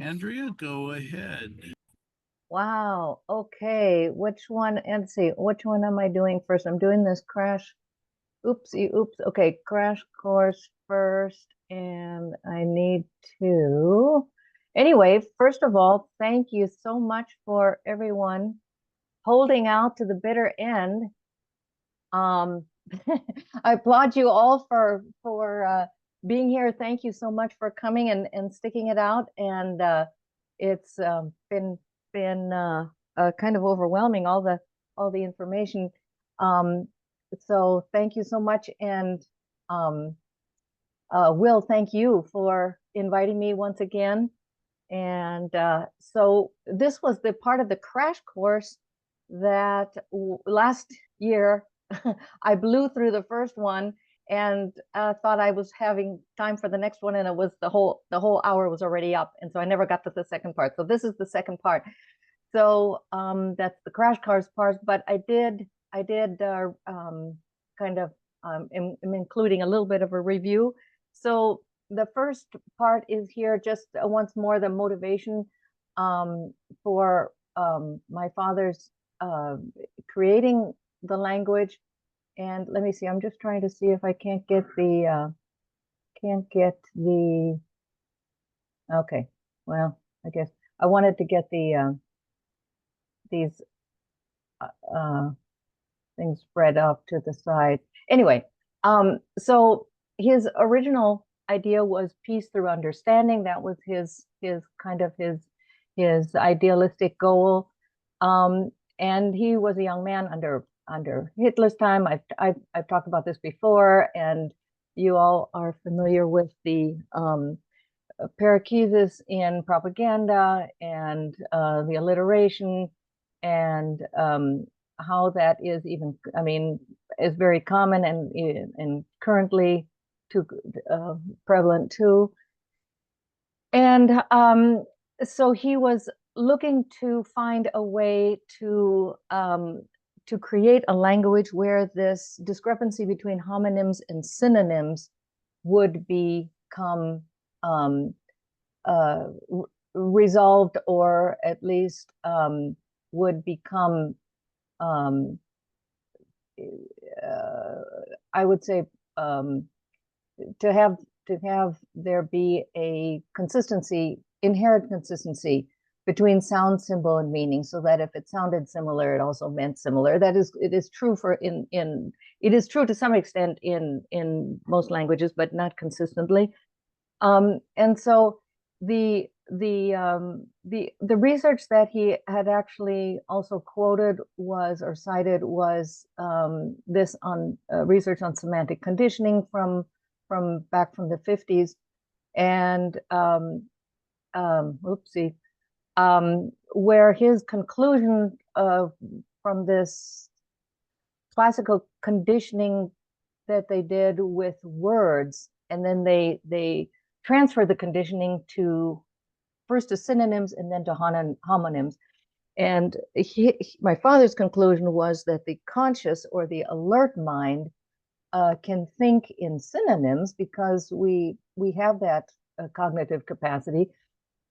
Andrea, go ahead. Wow. Okay. Which one? And see, which one am I doing first? I'm doing this crash. Oopsie, oops. Okay, crash course first, and I need to. Anyway, first of all, thank you so much for everyone holding out to the bitter end. Um, I applaud you all for being here. Thank you so much for coming and sticking it out. And it's been kind of overwhelming, all the information. Um, so thank you so much. And um, Will, thank you for inviting me once again. And so this was the part of the crash course that last year I blew through the first one and thought I was having time for the next one, and it was the whole hour was already up, and so I never got to the second part. So this is the second part. So that's the crash course part. But I did kind of am including a little bit of a review. So the first part is here just once more the motivation for my father's creating the language. And let me see, I'm just trying to see if I can't get the okay. Well, I guess I wanted to get these uh, things spread off to the side. Anyway, so his original idea was peace through understanding. That was his kind of his idealistic goal. And he was a young man under Hitler's time. I've talked about this before, and you all are familiar with the parakesis in propaganda and the alliteration and how that is even, I mean, is very common and currently too prevalent too. And so he was looking to find a way to create a language where this discrepancy between homonyms and synonyms would become um, uh, resolved, or at least would become, um, I would say, to have there be a consistency, inherent consistency between sound, symbol, and meaning, so that if it sounded similar, it also meant similar. That is, it is true for it is true to some extent in most languages, but not consistently. And so the research that he had actually also quoted was, or cited, was this on research on semantic conditioning from back from the 50s. And oopsie, where his conclusion from this classical conditioning that they did with words, and then they transferred the conditioning to first to synonyms and then to homonyms. And my father's conclusion was that the conscious or the alert mind can think in synonyms because we have that cognitive capacity,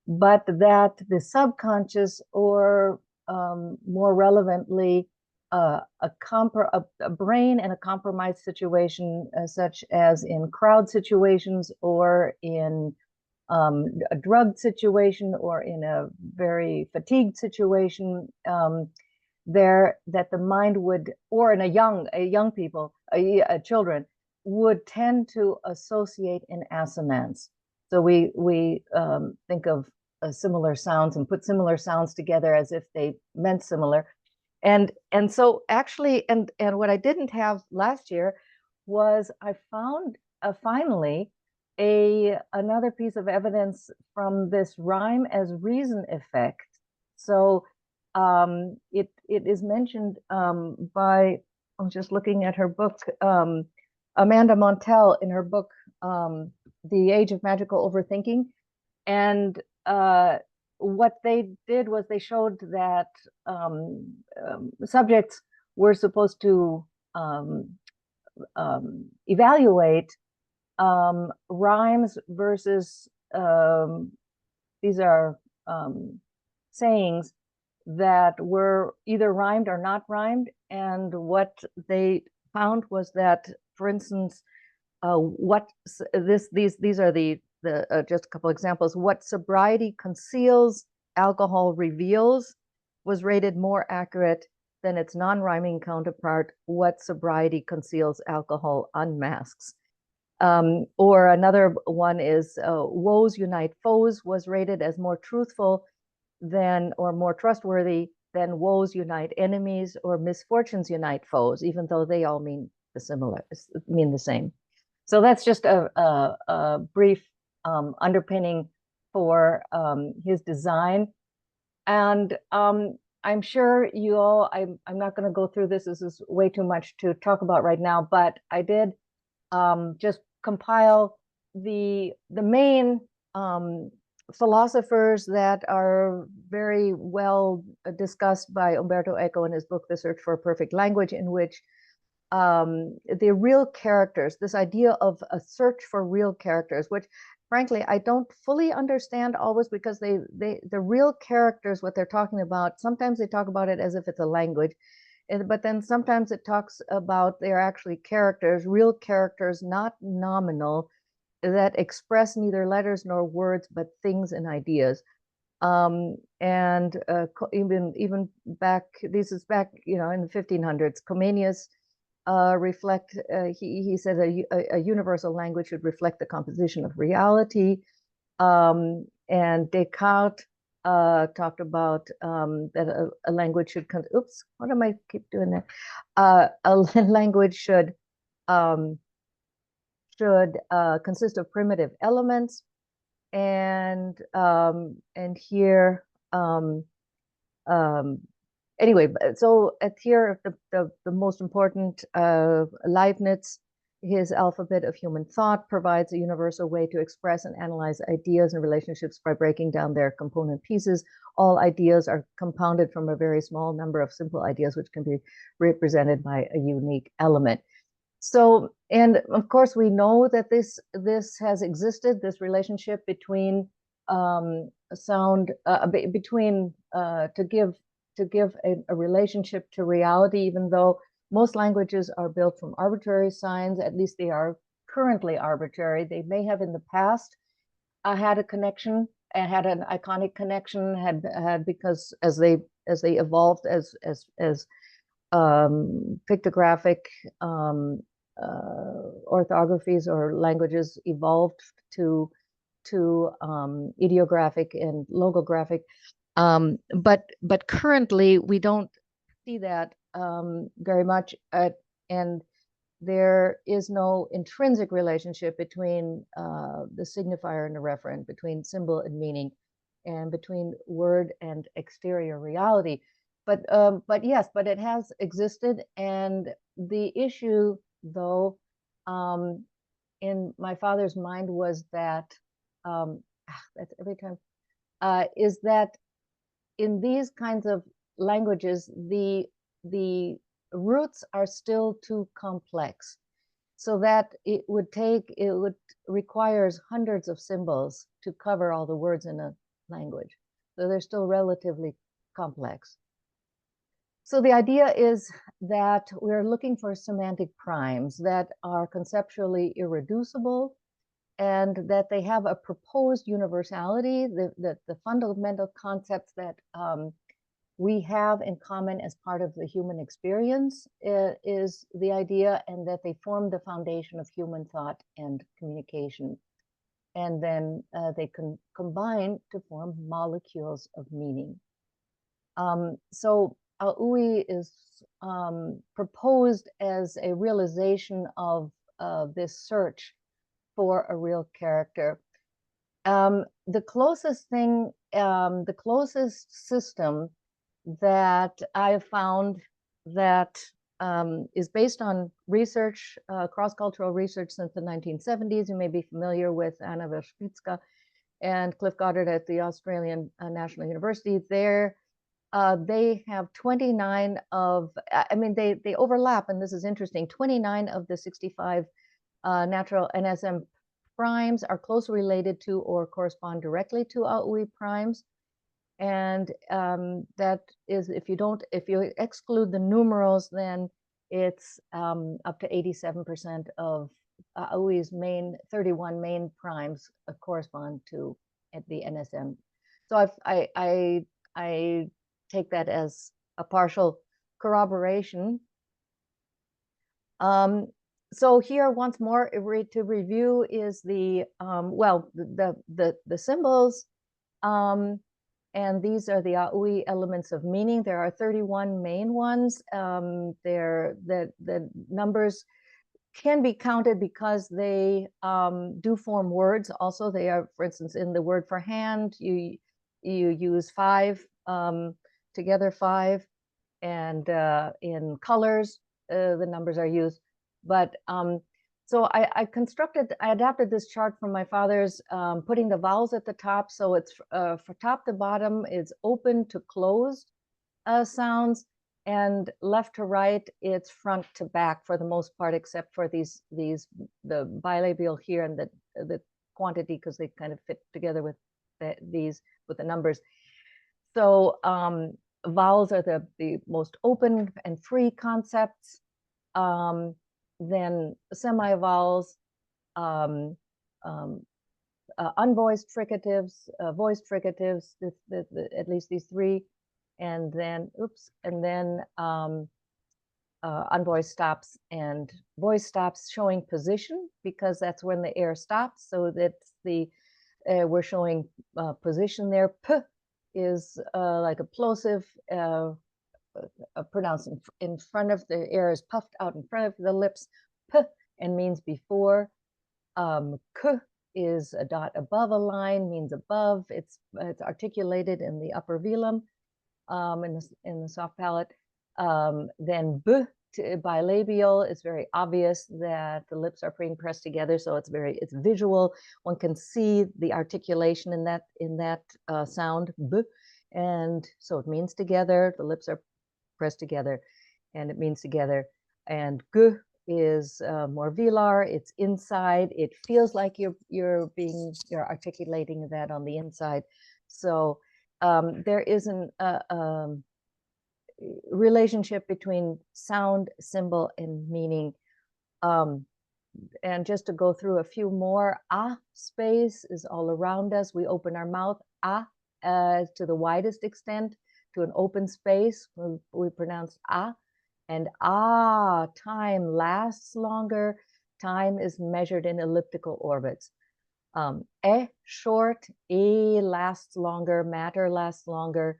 but that the subconscious, or more relevantly, a brain in a compromised situation, such as in crowd situations or in a drug situation or in a very fatigued situation, there that the mind would, or in a young people, children, would tend to associate in assonance. So we think of similar sounds and put similar sounds together as if they meant similar. And so actually, and what I didn't have last year was I found finally another piece of evidence from this rhyme as reason effect. So it is mentioned by, I'm just looking at her book, Amanda Montell, in her book The Age of Magical Overthinking. And what they did was they showed that subjects were supposed to evaluate rhymes versus these are sayings that were either rhymed or not rhymed. And what they found was that, for instance, these are the just a couple examples. What sobriety conceals, alcohol reveals, was rated more accurate than its non-rhyming counterpart. What sobriety conceals, alcohol unmasks. Or another one is woes unite foes was rated as more truthful than, or more trustworthy than, woes unite enemies or misfortunes unite foes, even though they all mean the same. So that's just a brief underpinning for his design. And I'm sure you all, I'm not going to go through this. This is way too much to talk about right now, but I did just compile the main philosophers that are very well discussed by Umberto Eco in his book, The Search for a Perfect Language, in which the real characters, this idea of a search for real characters, which frankly I don't fully understand always, because the real characters, what they're talking about, sometimes they talk about it as if it's a language, but then sometimes it talks about they're actually characters, real characters, not nominal, that express neither letters nor words, but things and ideas. And even back, this is back, in the 1500s, Comenius he said a universal language should reflect the composition of reality. And Descartes talked about that a language should oops, what am I keep doing there? A language should consist of primitive elements, and here anyway, so here the most important, Leibniz, his alphabet of human thought provides a universal way to express and analyze ideas and relationships by breaking down their component pieces. All ideas are compounded from a very small number of simple ideas, which can be represented by a unique element. So, and of course, we know that this has existed, this relationship between sound, between to give a relationship to reality, even though most languages are built from arbitrary signs. At least they are currently arbitrary. They may have in the past had a connection and had an iconic connection, had because as they evolved as pictographic orthographies or languages evolved to ideographic and logographic. But currently we don't see that very much, and there is no intrinsic relationship between the signifier and the referent, between symbol and meaning, and between word and exterior reality. But yes, but it has existed, and the issue, though, in my father's mind was that that's every time is that in these kinds of languages, the roots are still too complex, so that it requires hundreds of symbols to cover all the words in a language. So they're still relatively complex. So the idea is that we're looking for semantic primes that are conceptually irreducible, and that they have a proposed universality, the fundamental concepts that we have in common as part of the human experience is the idea, and that they form the foundation of human thought and communication. And then they can combine to form molecules of meaning. So aUI is proposed as a realization of this search for a real character. The closest thing, the closest system that I have found that is based on research, cross-cultural research since the 1970s. You may be familiar with Anna Wierzbicka and Cliff Goddard at the Australian National University. There, they have 29 of, I mean, they overlap, and this is interesting, 29 of the 65 natural NSM primes are closely related to or correspond directly to aUI primes. And that is, if you exclude the numerals, then it's up to 87% of aUI's 31 main primes correspond to at the NSM. So I take that as a partial corroboration. So here once more to review is the the symbols, and these are the aUI elements of meaning. There are 31 main ones. The numbers can be counted because they do form words. Also, they are, for instance, in the word for hand, you use 5 together, 5, and in colors, the numbers are used. But so I adapted this chart from my father's, putting the vowels at the top. So it's for top to bottom, it's open to closed sounds, and left to right, it's front to back for the most part, except for the bilabial here and the quantity, because they kind of fit together with these with the numbers. So vowels are the most open and free concepts. Then semi-vowels, unvoiced fricatives, voiced fricatives, at least these 3, and then unvoiced stops and voice stops, showing position, because that's when the air stops. So that's we're showing position there. P is like a plosive, pronounced in front of the air, is puffed out in front of the lips. P and means before. K is a dot above a line, means above. It's articulated in the upper velum, in the soft palate. Then B, bilabial, is very obvious that the lips are being pressed together, so it's visual. One can see the articulation in that sound B, and so it means together. The lips are pressed together, and it means together. And G is more velar. It's inside. It feels like you're articulating that on the inside. So there is a relationship between sound, symbol, and meaning. And just to go through a few more, space is all around us. We open our mouth, to the widest extent, to an open space. We pronounce and time lasts longer. Time is measured in elliptical orbits. Short, lasts longer, matter lasts longer.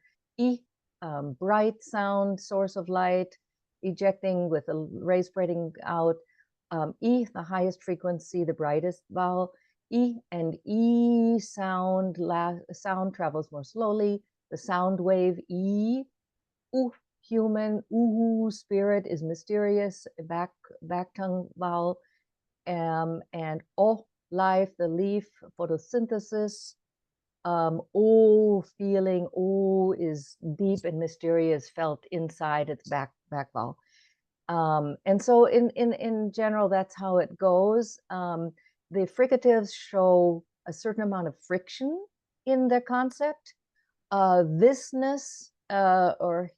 Bright sound, source of light, ejecting with a ray spreading out. The highest frequency, the brightest vowel. And sound, sound travels more slowly. The sound wave E. Human, spirit is mysterious, back tongue vowel. And life, the leaf, photosynthesis. Feeling, is deep and mysterious, felt inside its back vowel. And so in general, that's how it goes. The fricatives show a certain amount of friction in their concept. Thisness, or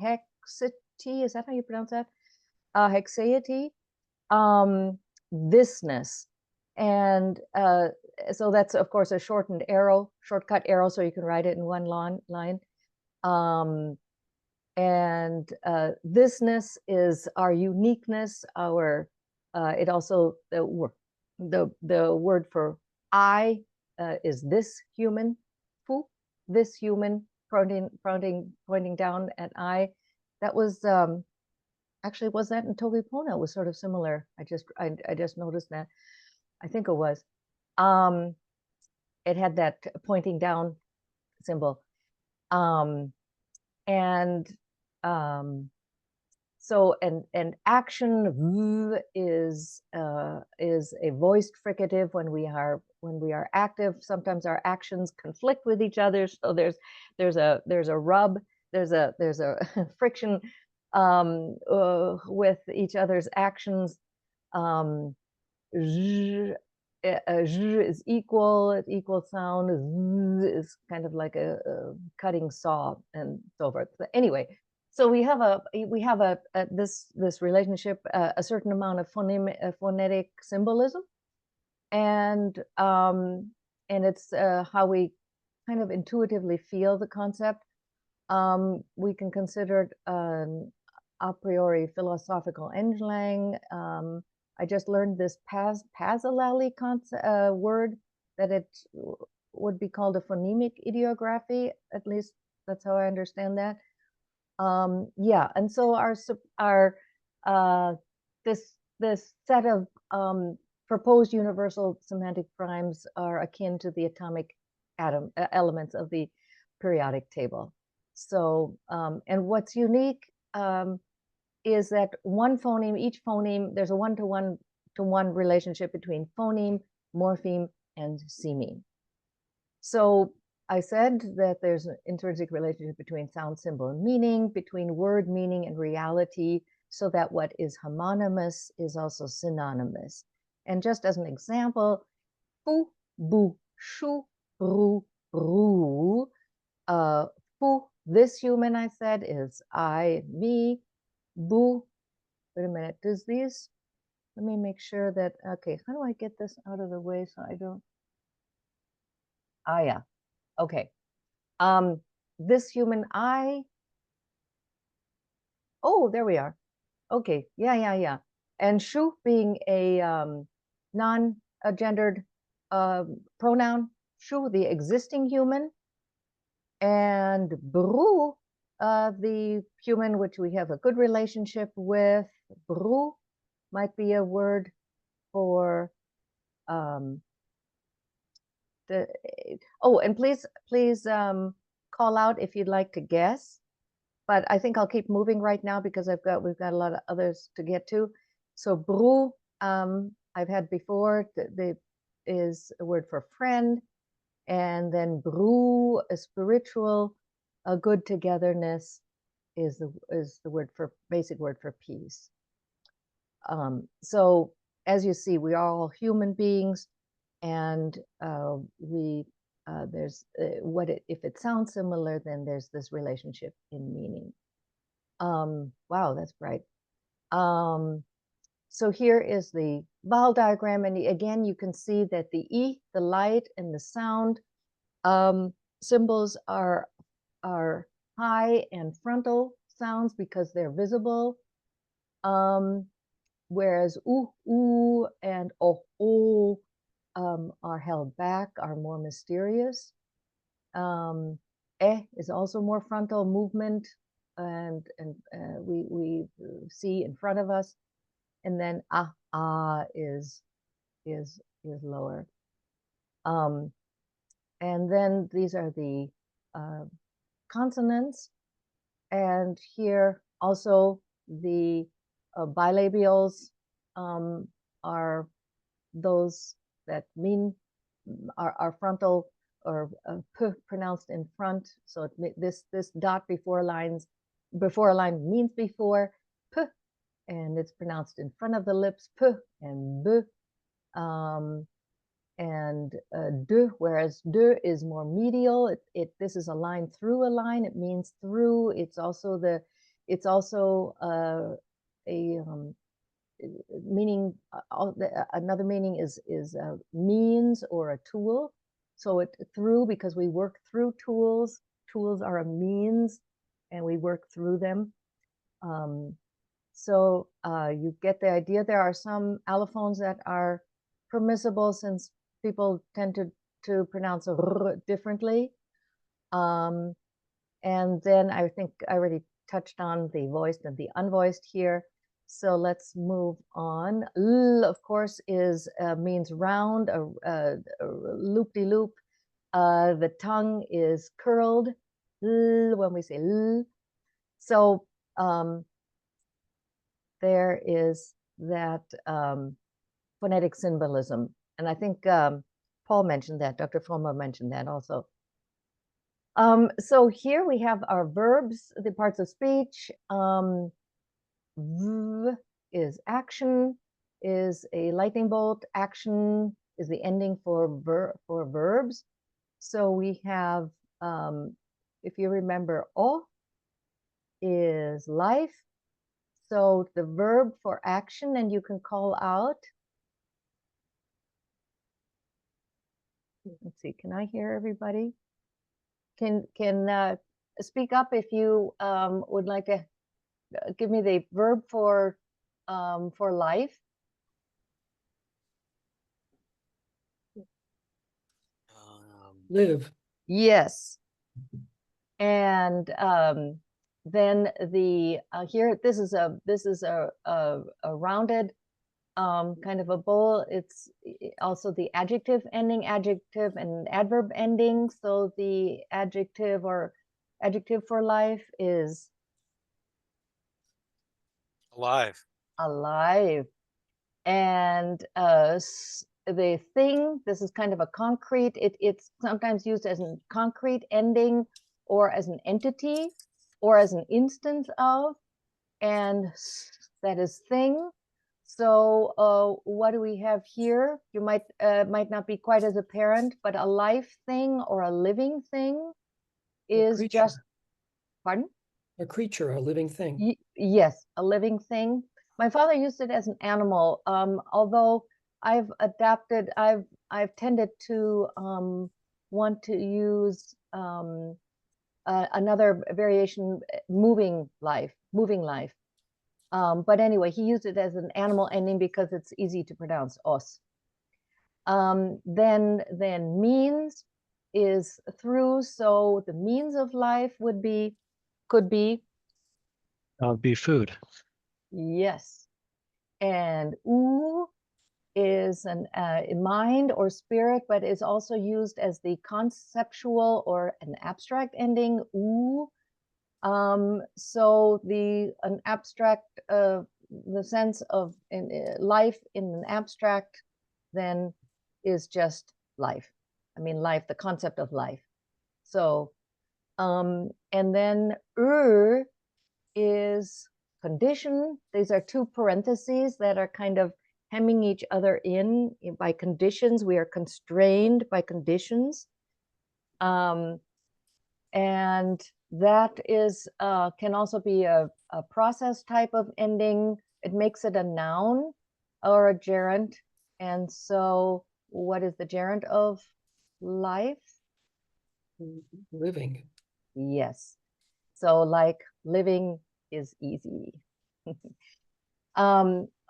hexity, is that how you pronounce that? Hexaity, thisness. And so that's, of course, a shortcut arrow, so you can write it in one line. And thisness is our uniqueness, our it also, the word for I is this human, fu, this human, pointing down at I. That was actually, was that in Toby Pona? It was sort of similar. I just noticed that. I think it was. It had that pointing down symbol. So action is a voiced fricative when we are active. Sometimes our actions conflict with each other, so there's a rub, there's a friction with each other's actions. zh is equal sound, z is kind of like a cutting saw, and so forth. But anyway, so we have this relationship, a certain amount of phonetic symbolism, and it's how we kind of intuitively feel the concept. We can consider it a priori philosophical Conlang. I just learned this Pasolali word, that it would be called a phonemic ideography. At least that's how I understand that. Yeah, and so this set of proposed universal semantic primes are akin to the atomic elements of the periodic table. So, and what's unique is that each phoneme, there's a one-to-one relationship between phoneme, morpheme, and sememe. So I said that there's an intrinsic relationship between sound, symbol, and meaning, between word, meaning, and reality, so that what is homonymous is also synonymous. And just as an example, fu, bu, shu, ru, ru. Fu, this human, I said, is I, me. Bu, wait a minute, does these, let me make sure that, okay, how do I get this out of the way so I don't, yeah, okay. This human I, oh, there we are. Okay, yeah. And shu being a non-gendered pronoun, shu, the existing human, and bru, the human which we have a good relationship with. Bru might be a word for and please call out if you'd like to guess, but I think I'll keep moving right now because we've got a lot of others to get to. So bru, I've had before, is a word for friend, and then bru, a spiritual, a good togetherness, is the word for, basic word for peace. So as you see, we are all human beings, and there's if it sounds similar, then there's this relationship in meaning. Wow, that's bright. So here is the vowel diagram, and again you can see that the E, the light, and the sound symbols are high and frontal sounds because they're visible, whereas oo and oh are held back, are more mysterious. Is also more frontal movement, and we see in front of us, and then is lower. And then these are the consonants, and here also the bilabials are those that mean are frontal, or p pronounced in front. So this dot before a line means before, p, and it's pronounced in front of the lips, p and b. And de, whereas de is more medial. This is a line through a line. It means through. It's also a meaning. Another meaning is means or a tool. So it through, because we work through tools. Tools are a means, and we work through them. So you get the idea. There are some allophones that are permissible, since people tend to pronounce a r differently. And then I think I already touched on the voiced and the unvoiced here. So let's move on. L, of course, means round, a loop-de-loop. The tongue is curled, L, when we say L. So there is that phonetic symbolism. And I think Paul mentioned that, Dr. Fulmer mentioned that also. So here we have our verbs, the parts of speech. V is action, is a lightning bolt, action, is the ending for verbs. So we have, if you remember, o is life. So the verb for action, and you can call out. Let's see, can I hear everybody? Can speak up if you would like to give me the verb for life. Live. Yes. And then the here this is a rounded kind of a bowl. It's also the adjective ending, adjective and adverb ending. So the adjective or adjective for life is Alive. alive. And the thing, this is kind of a concrete, it's sometimes used as a concrete ending or as an entity or as an instance of, and that is thing. So what do we have here? You might not be quite as apparent, but a life thing or a living thing is just, pardon? A creature, a living thing. Yes, a living thing. My father used it as an animal, although I've adapted, I've tended to want to use another variation, moving life. But anyway, he used it as an animal ending because it's easy to pronounce, os. Then means is through, so the means of life could be Be food. yes. And u is an mind or spirit, but is also used as the conceptual or an abstract ending, u. So an abstract, the sense of life in an abstract then is just life. I mean, life, the concept of life. So, and then is condition. These are two parentheses that are kind of hemming each other in by conditions. We are constrained by conditions. And that is can also be a process type of ending. It makes it a noun or a gerund. And so what is the gerund of life? Living. Yes. So like living is easy.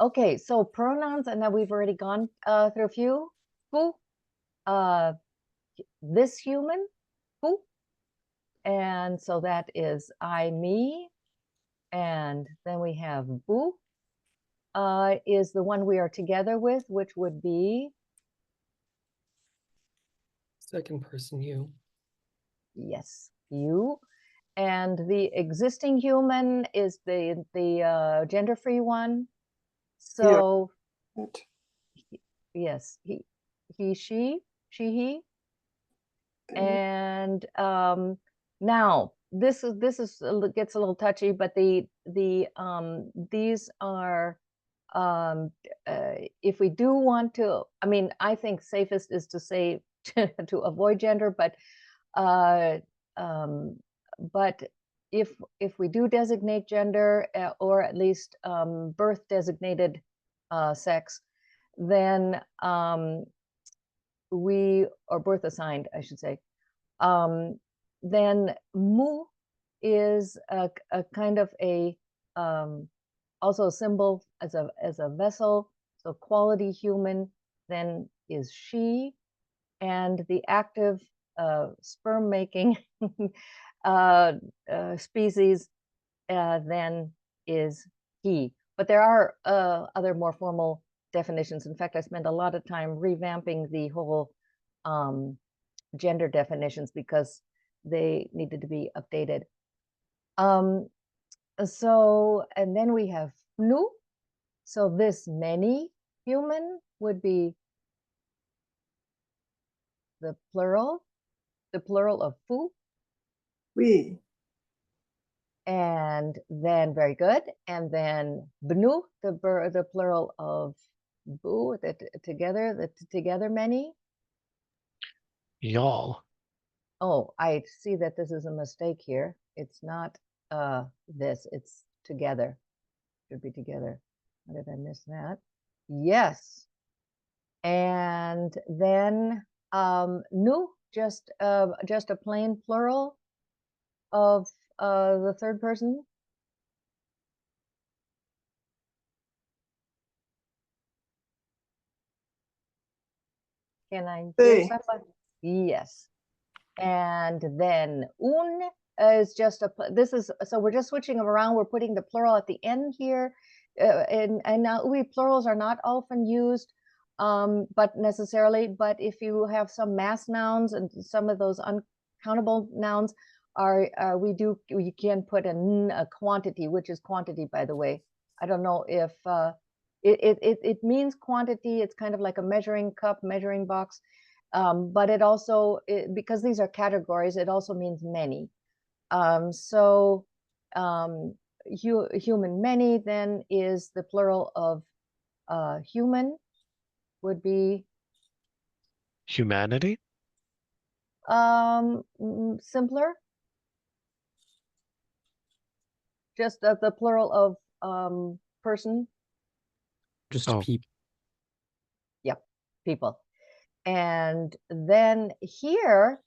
Okay, so pronouns, and then we've already gone through a few. Who? This human? Who? And so that is I, me. And then we have bu is the one we are together with, which would be Second person you. yes, you. And the existing human is the gender-free one. So yes, he, she, he. And now this is gets a little touchy, but these are if we do want to, I mean, I think safest is to say to avoid gender, but if we do designate gender or at least birth designated sex, then or birth assigned, I should say, then mu is a kind of a also a symbol as a vessel. So quality human then is she, and the active sperm making species then is he. But there are other more formal definitions. In fact, I spent a lot of time revamping the whole gender definitions because they needed to be updated. So, and then we have nu. So this many human would be the plural of fu. We. And then very good. And then bnu, the plural of Boo, together, together many. Y'all. Oh, I see that this is a mistake here. It's not this, it's together. Should be together. How did I miss that? Yes. And then nu, just a plain plural of the third person. Can I hear They. somebody? Yes. And then un is just this is, so we're just switching them around. We're putting the plural at the end here. And now aUI plurals are not often used, but if you have some mass nouns and some of those uncountable nouns we can put a quantity, which is quantity, by the way. I don't know if it means quantity. It's kind of like a measuring cup, measuring box. But it also, because these are categories, it also means many. Human many then is the plural of human, would be Humanity. simpler. Just the plural of person. Just Oh. people. Yep, people. And then here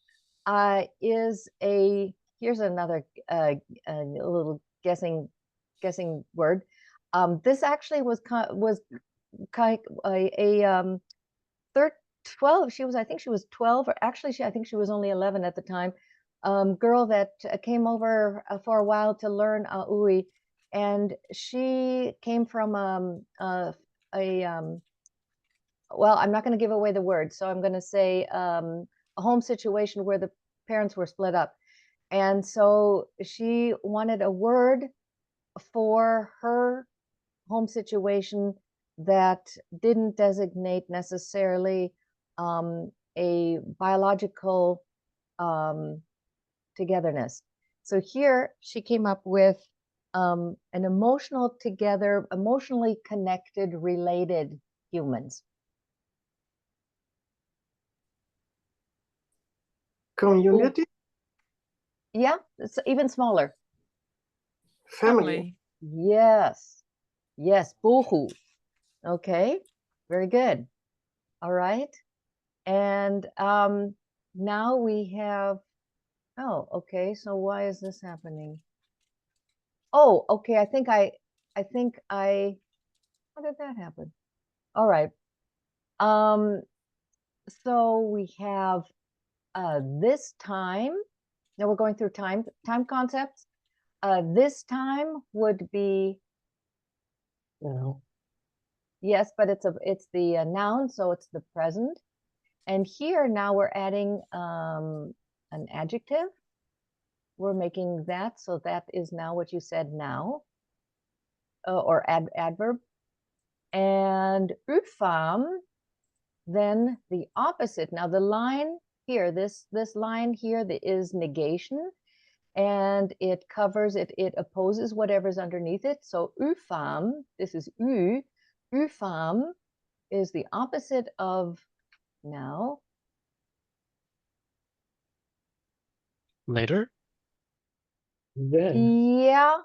here's another a little guessing word. This actually was kind a 12. I think she was 12, or actually I think she was only 11 at the time. Girl that came over for a while to learn aUI, and she came from well, I'm not going to give away the word, so I'm going to say a home situation where the parents were split up. And so she wanted a word for her home situation that didn't designate necessarily a biological togetherness. So here she came up with an emotionally connected, related humans. Community. Yeah, it's even smaller. Family. Yes. Yes, boohoo. Okay, very good. All right. And now we have, oh, okay, so why is this happening? Oh, okay, I think I, how did that happen? All right. So we have this time. Now we're going through time concepts. This time would be Now. yes, but it's the noun, so it's the present. And here now we're adding an adjective. We're making that, so that is now what you said now, or adverb. And UFAM, then the opposite. Now the line here, this line here is negation, and it covers it, it opposes whatever's underneath it. So UFAM, this is U, UFAM is the opposite of now. Later. Then. Yeah.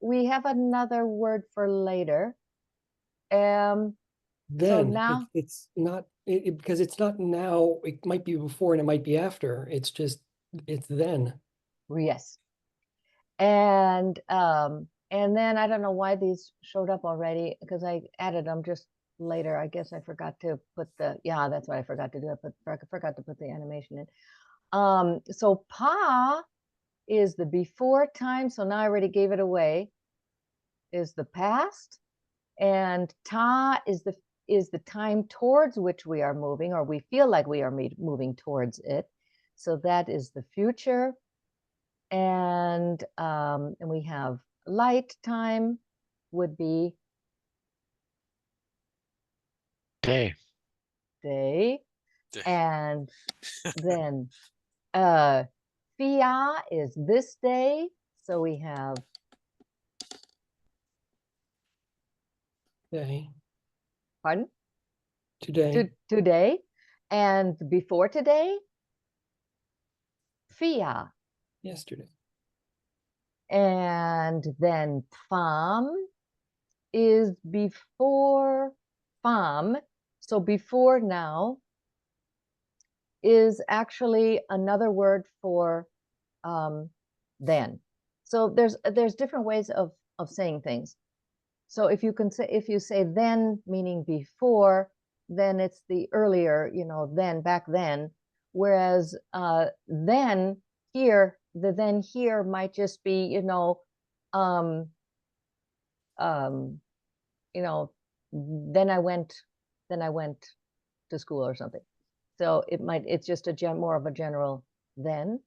We have another word for later. So Then now it's not because it's not now. It might be before and it might be after. It's just it's then. yes. And then I don't know why these showed up already, because I added them just later. I guess I forgot to put yeah, that's what I forgot to do. I forgot to put the animation in. So pa is the before time, so now I already gave it away, is the past, and ta is the time towards which we are moving, or we feel like we are moving towards it, so that is the future. And we have light time would be Day. day. Day. And then fia is this day, so we have Day. Pardon? Today, Today. And before today, fia. yesterday. And then fam is before fam. So before now is actually another word for then. So there's different ways of saying things. So if you say then meaning before, then it's the earlier, then, back then. Whereas then here, the then here might just be, then I went to school or something. So it's just more of a general then.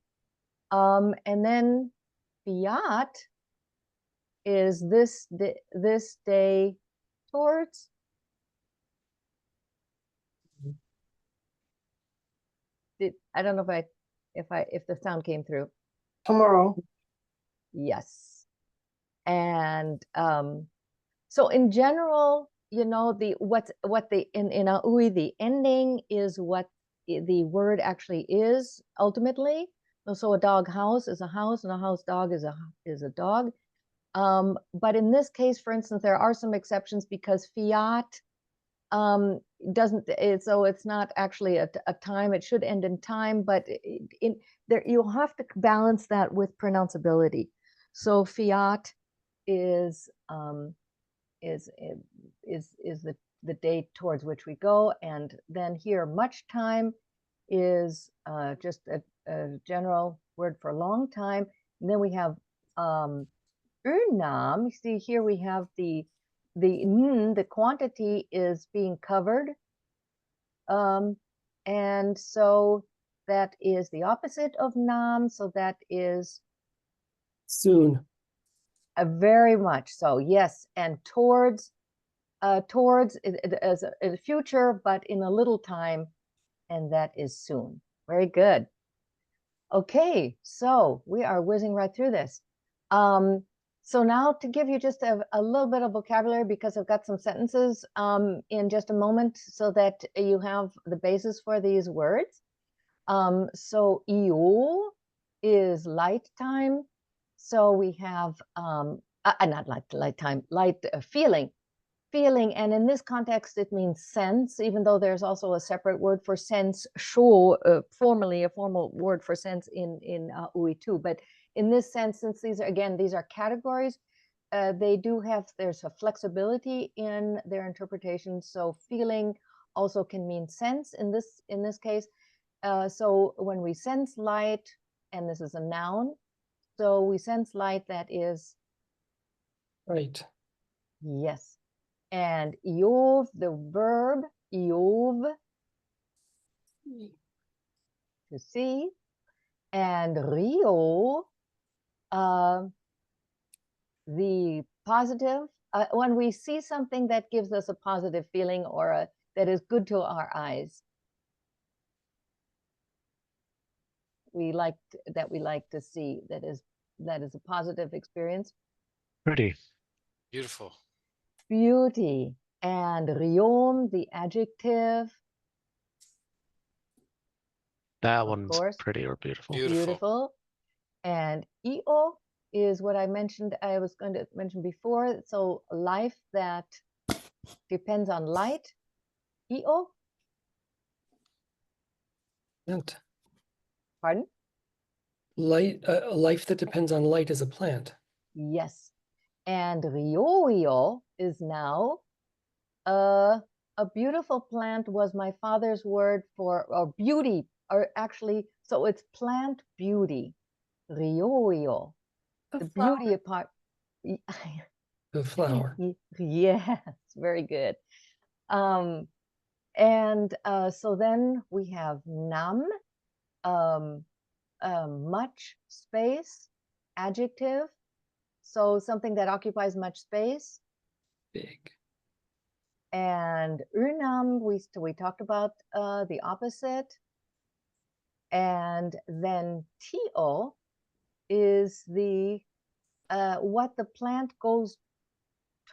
And then fiat is this day towards. I don't know if the sound came through. Tomorrow. Yes. And so in general, in aUI, the ending is what the word actually is ultimately. So a dog house is a house, and a house dog is a dog. But in this case, for instance, there are some exceptions because fiat so it's not actually a time. It should end in time, but you'll have to balance that with pronounceability. So fiat is the date towards which we go, and then here much time is just a general word for long time. And then we have unam. You see here we have the quantity is being covered, and so that is the opposite of nam. So that is Soon. very much so, yes. And towards as a future, but in a little time, and that is soon. Very good. Okay, so we are whizzing right through this. So now to give you just a little bit of vocabulary, because I've got some sentences in just a moment so that you have the basis for these words. So aUI is light time. So we have, not light time, light feeling, and in this context it means sense, even though there's also a separate word for sense, formally a formal word for sense in aUI too. But in this sense, since these are categories, there's a flexibility in their interpretation. So feeling also can mean sense in this case. So when we sense light, and this is a noun, so we sense light, that is Right. yes. And aUI, the verb aUI, to see, and rio, the positive. When we see something that gives us a positive feeling or that is good to our eyes, we like to see, that is a positive experience. Pretty. Beautiful. Beauty. And riom, the adjective. That Of one's course. pretty or beautiful. Beautiful. And io is what I was going to mention before. So life that depends on light. Io. And Pardon? light, a life that depends on light is a plant. Yes. And rioio is now a beautiful plant, was my father's word for, or beauty, or actually, so it's plant beauty. Rioio. The beauty part. The flower. Yes, very good. And so then we have nam, much space, adjective. So something that occupies much space. Big. And unam, we talked about the opposite. And then tio is the what the plant goes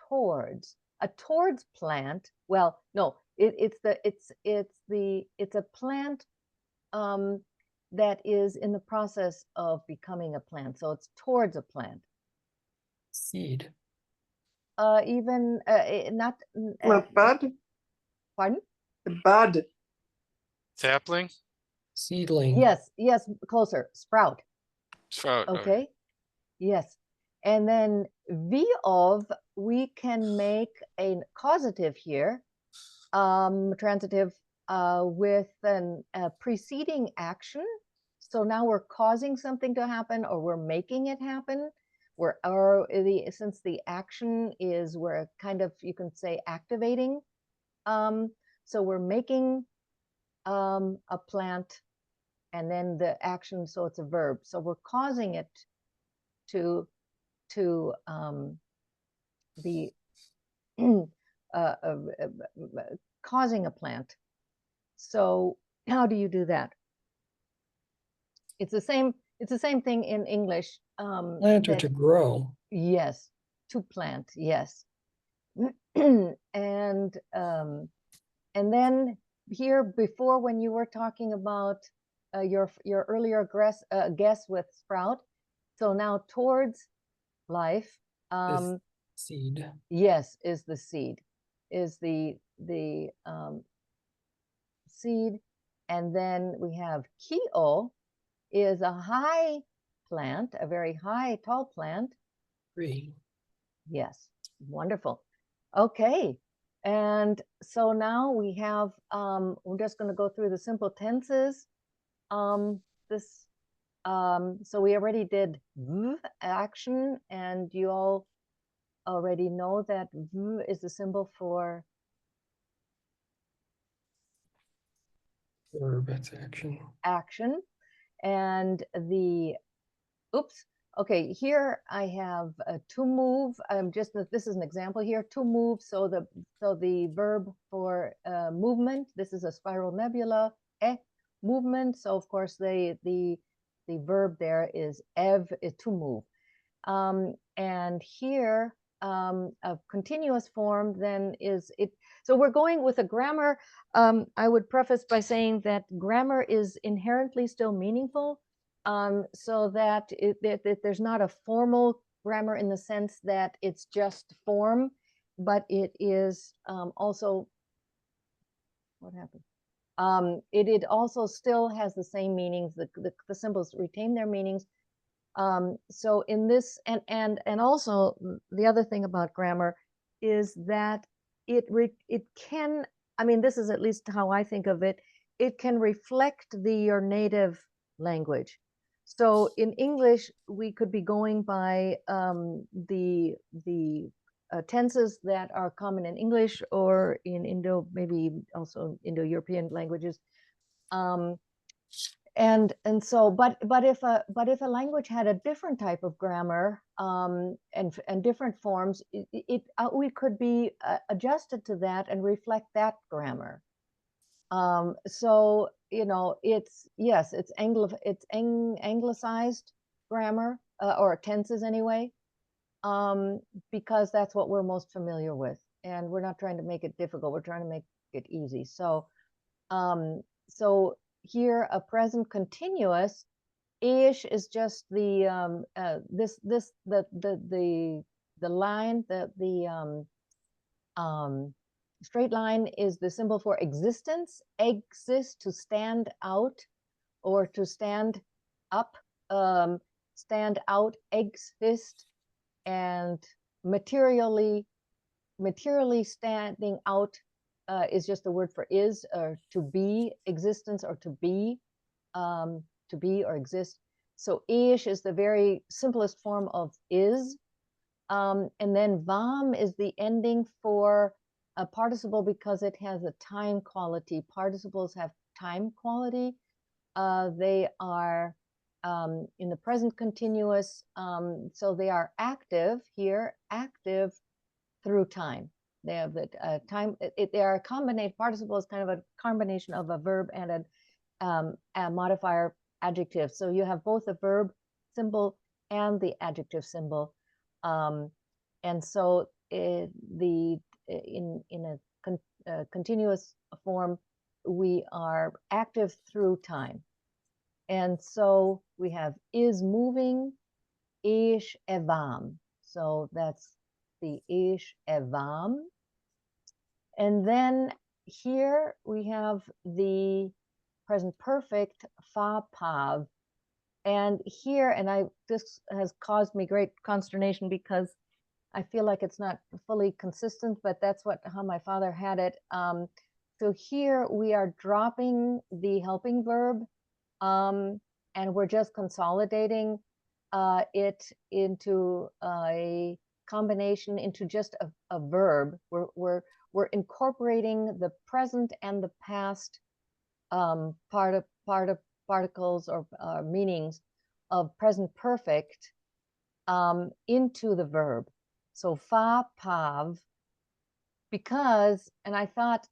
towards. A towards plant well, no, it's a plant that is in the process of becoming a plant. So it's towards a plant. Seed. Even not Not bad. pardon? Bad. Sapling? Seedling. Yes, closer. Sprout. Sprout. Okay. Yes. And then V of, we can make a causative here, transitive with a preceding action. So now we're causing something to happen, or we're making it happen. Since the action is, we're kind of, you can say, activating. So we're making a plant, and then the action, so it's a verb. So we're causing it to be causing a plant. So how do you do that? It's the same thing in English. Plant or to grow. Yes, to plant, yes. And then here before, when you were talking about your earlier guess with sprout, so now towards life, This seed. yes, is the seed, is the seed. And then we have Keo is a high plant, a very high, tall plant. Tree. Yes, wonderful. Okay, and so now we have, we're just going to go through the simple tenses. So we already did v, action, and you all already know that v is the symbol for Verb. That's action. action. And the, oops, okay, here I have to move. This is an example here, to move. So the verb for movement, this is a spiral nebula, movement. So of course the verb there is to move. And here a continuous form then is it. So we're going with a grammar. I would preface by saying that grammar is inherently still meaningful, so that there's not a formal grammar in the sense that it's just form, but it is also, what happened? It also still has the same meanings. The symbols retain their meanings. So in this, and also the other thing about grammar is that it can, I mean, this is at least how I think of it, it can reflect your native language. So in English, we could be going by the tenses that are common in English, or in maybe also Indo-European languages. And so, but if a language had a different type of grammar and different forms, we could be adjusted to that and reflect that grammar. So it's anglicized grammar, or tenses anyway, because that's what we're most familiar with, and we're not trying to make it difficult. We're trying to make it easy. So here, a present continuous, ish is just the the line, the straight line is the symbol for existence. Exist, to stand out, or to stand up, stand out, exist. And materially standing out is just the word for is, or to be, existence, or to be or exist. So ish is the very simplest form of is. And then vam is the ending for a participle because it has a time quality. Participles have time quality. They are in the present continuous, so they are active here, active through time. They have the time. They are a combination. Participle is kind of a combination of a verb and a modifier adjective. So you have both the verb symbol and the adjective symbol, and so in continuous form, we are active through time. And so we have is moving, ish evam. So that's the ish evam. And then here we have the present perfect fa pav. And here, this has caused me great consternation because I feel like it's not fully consistent, but that's how my father had it. So here we are dropping the helping verb, and we're just consolidating it into a combination into just a verb. We're incorporating the present and the past particles or meanings of present perfect into the verb. So fa pav, because, and I thought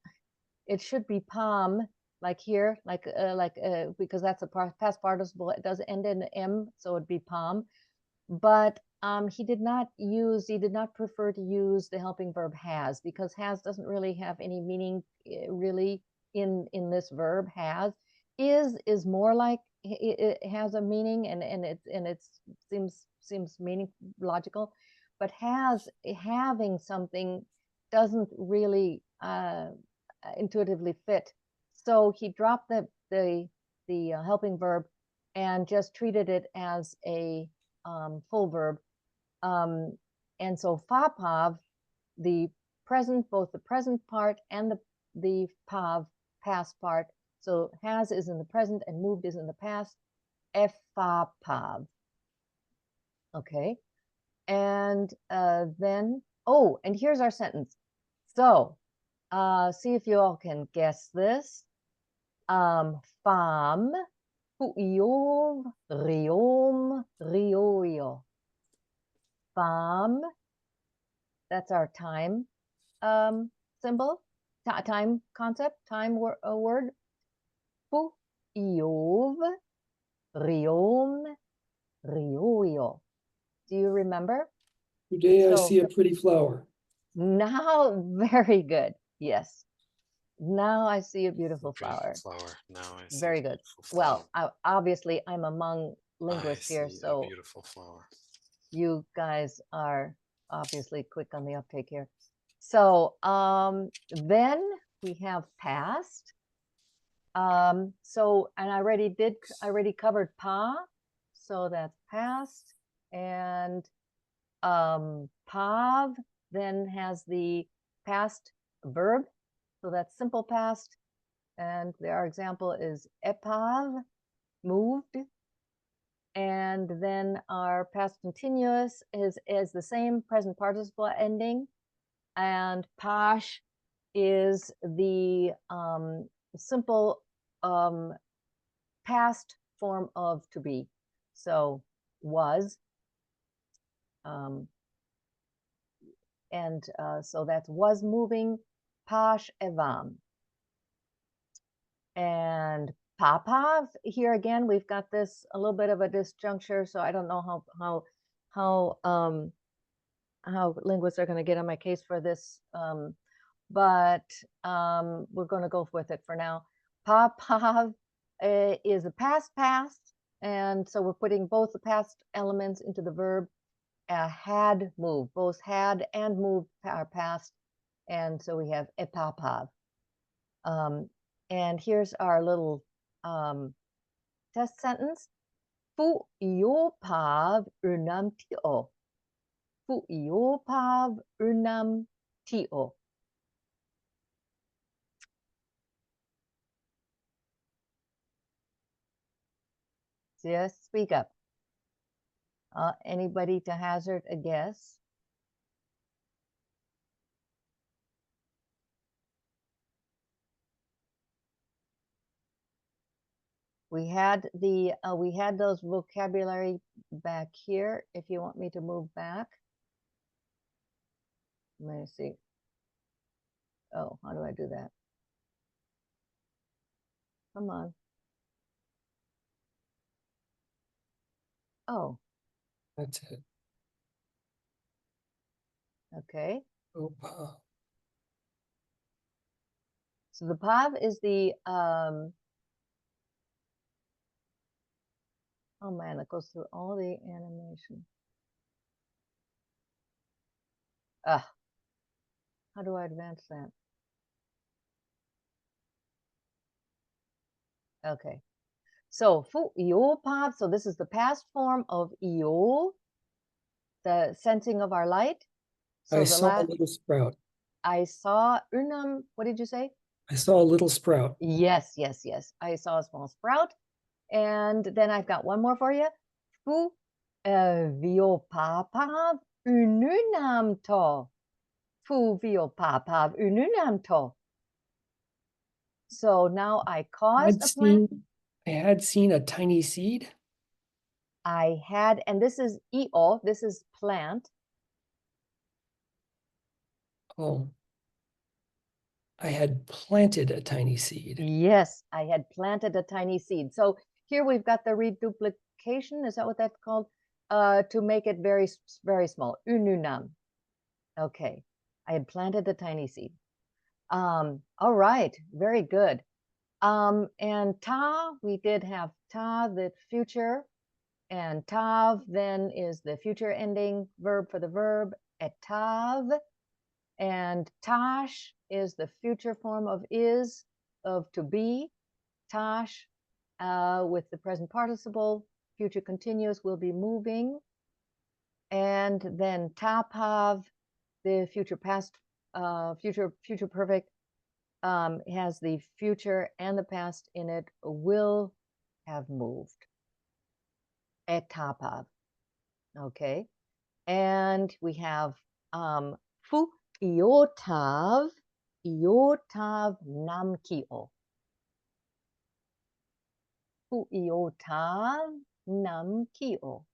it should be pam, like here, because that's a past participle. It does end in m, so it'd be pam. But he did not prefer to use the helping verb has, because has doesn't really have any meaning really in this verb. Has is more like it has a meaning, and it seems meaning logical, but has, having something, doesn't really intuitively fit. So he dropped the helping verb and just treated it as a full verb. And so fa pav, the present, both the present part and the pav, past part. So has is in the present and moved is in the past. F fa pav. Okay. And then, oh, and here's our sentence. So see if you all can guess this. Fam huiov riom rioio. Fam, that's our time symbol, time concept, time word. Huiov riom rioio. Do you remember? Today I So- see a pretty flower. Now, very good. Yes. Now I see a beautiful flower. Flower. Now I see. Very a good. beautiful flower. Well, obviously I'm among I linguists here, see a so beautiful flower. you guys are obviously quick on the uptake here. So then we have past. So, and I already covered pa, so that's past. And pav then has the past verb, so that's simple past. And our example is epav, moved. And then our past continuous is the same present participle ending. And pash is the simple past form of to be. So was. So that's was moving, pash evam. And papav, here again, we've got this a little bit of a disjuncture, so I don't know how linguists are going to get on my case for this, but we're going to go with it for now. Papav is a past, and so we're putting both the past elements into the verb. Had moved, both had and moved are past, and so we have epapav. And here's our little test sentence. Fu iopav unam tio. Fu iopav unam tio. Just speak up. Anybody to hazard a guess? We had those vocabulary back here. If you want me to move back, let me see. Oh, how do I do that? Come on. Oh, That's it. okay. Opa. So the pav is the oh man, it goes through all the animation. How do I advance that? Okay. So fu io pav, so this is the past form of io, the sensing of our light. So I the saw a last little sprout. I saw unam, what did you say? I saw a little sprout. Yes, yes, yes. I saw a small sprout. And then I've got one more for you. Fu vio papav ununam to. Fu vio papav ununam to. So now I caused a plant. I had seen a tiny seed. I had, and this is eo, this is plant. Oh, I had planted a tiny seed. Yes, I had planted a tiny seed. So here we've got the reduplication. Is that what that's called? To make it very, very small. Ununam. Okay. I had planted a tiny seed. All right. Very good. And ta, we did have ta, the future, and tav then is the future ending verb for the verb, etav, and tash is the future form of is, of to be. Tash with the present participle, future continuous, will be moving. And then tapav, the future past, future perfect, has the future and the past in it, will have moved. Etapav. Okay. And we have fu iotav namkio. Fu iotav namkio.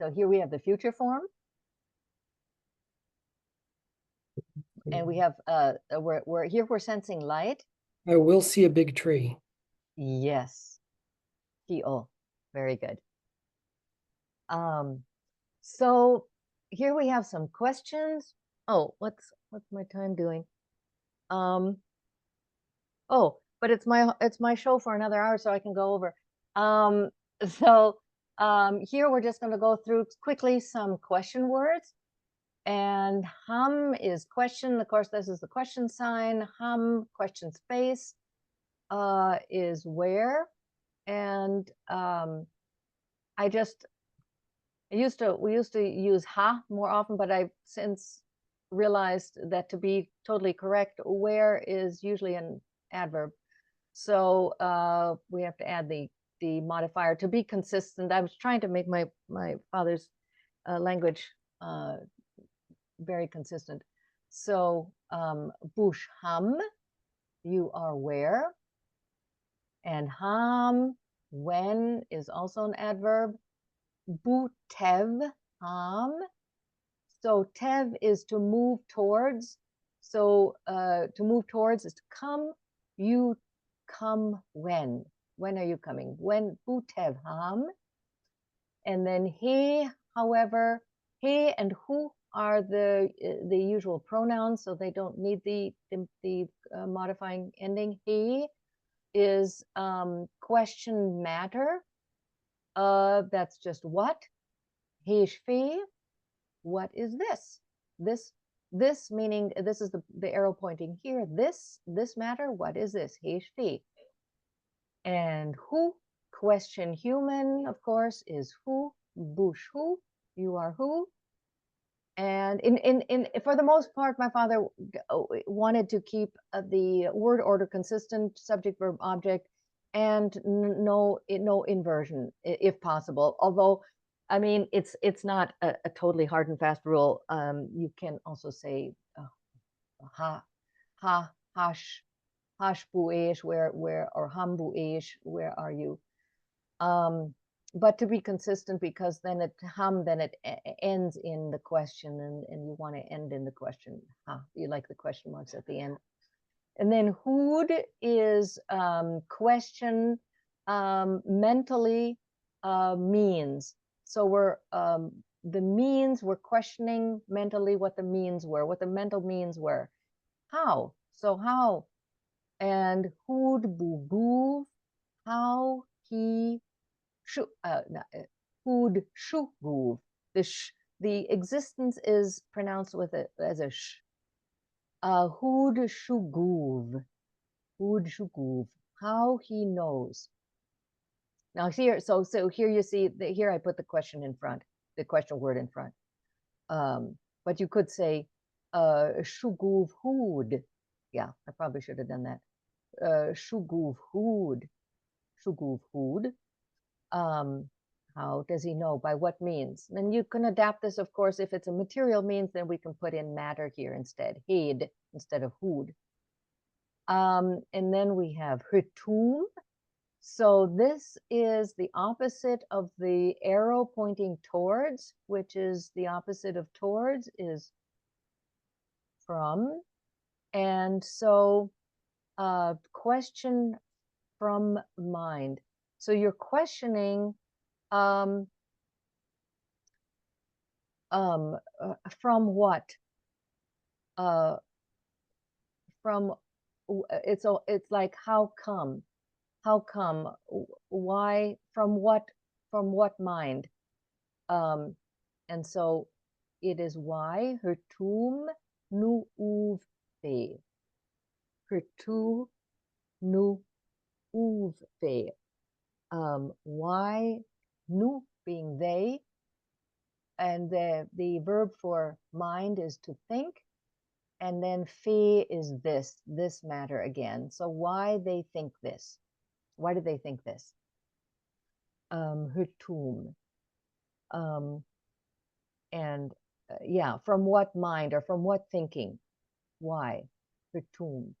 So here we have the future form. And we have, we're sensing light. I will see a big tree. Yes. Kio. Very good. So here we have some questions. Oh, what's my time doing? Oh, but it's my show for another hour, so I can go over. Here we're just going to go through quickly some question words. And hum is question. Of course, this is the question sign. Hum, question space, is where. And we used to use ha more often, but I've since realized that to be totally correct, where is usually an adverb. So we have to add the modifier to be consistent. I was trying to make my father's language very consistent. So bush ham, you are where. And ham, when, is also an adverb. Bu tev ham. So tev is to move towards. So to move towards is to come. You come when. When are you coming? When bu tev ham. And then he, however, he and who are the usual pronouns, so they don't need the modifying ending. He is question matter. That's just what. Hishfi, what is this? This meaning, this is the arrow pointing here. This matter, what is this? Hishfi. And who, question human, of course, is who. Bush who, you are who. And in for the most part, my father wanted to keep the word order consistent, subject, verb, object, and no inversion if possible. Although, I mean, it's not a totally hard and fast rule. You can also say hash buesh, where, or ham buesh, where are you? But to be consistent, because then it ends in the question, and you want to end in the question. You like the question marks at the end. And then hood is question mentally means. So we're the means, we're questioning mentally what the means were, what the mental means were. How? So how? And who'd boo, how he should who'd shuguv. The existence is pronounced with it as a sh. Who'd shuguv. Who'd shuguv. How he knows. Now here, so here you see, here I put the question in front, the question word in front. But you could say, shuguv hood. Yeah, I probably should have done that. Shuguv hood. Shuguv hood. How does he know? By what means? Then you can adapt this, of course, if it's a material means, then we can put in matter here instead, heed instead of hood. And then we have hutum. So this is the opposite of the arrow pointing towards, which is the opposite of towards is from. And so question from mind. So you're questioning from what? From it's like how come? How come? Why? From what? From what mind? And so it is why hertum nu uve. Hertu nu uve. Why? Nu being they, and the verb for mind is to think, and then fe is this matter again. So why they think this? Why do they think this? Hutum. And yeah, from what mind or from what thinking? Why? Hutum.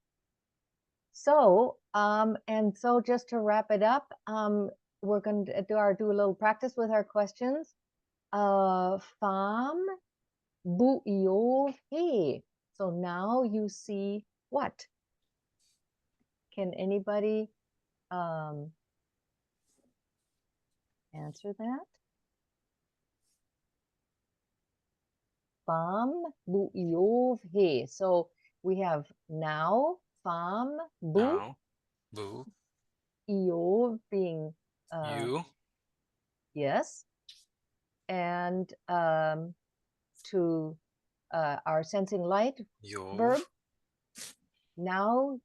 So, and so just to wrap it up, we're going to do a little practice with our questions. Fam bu iov he. So now you see what? Can anybody answer that? Fam bu iov he. So we have now, fam bu, Now, boo, iov being you, yes, and to our sensing light Yov, verb. Now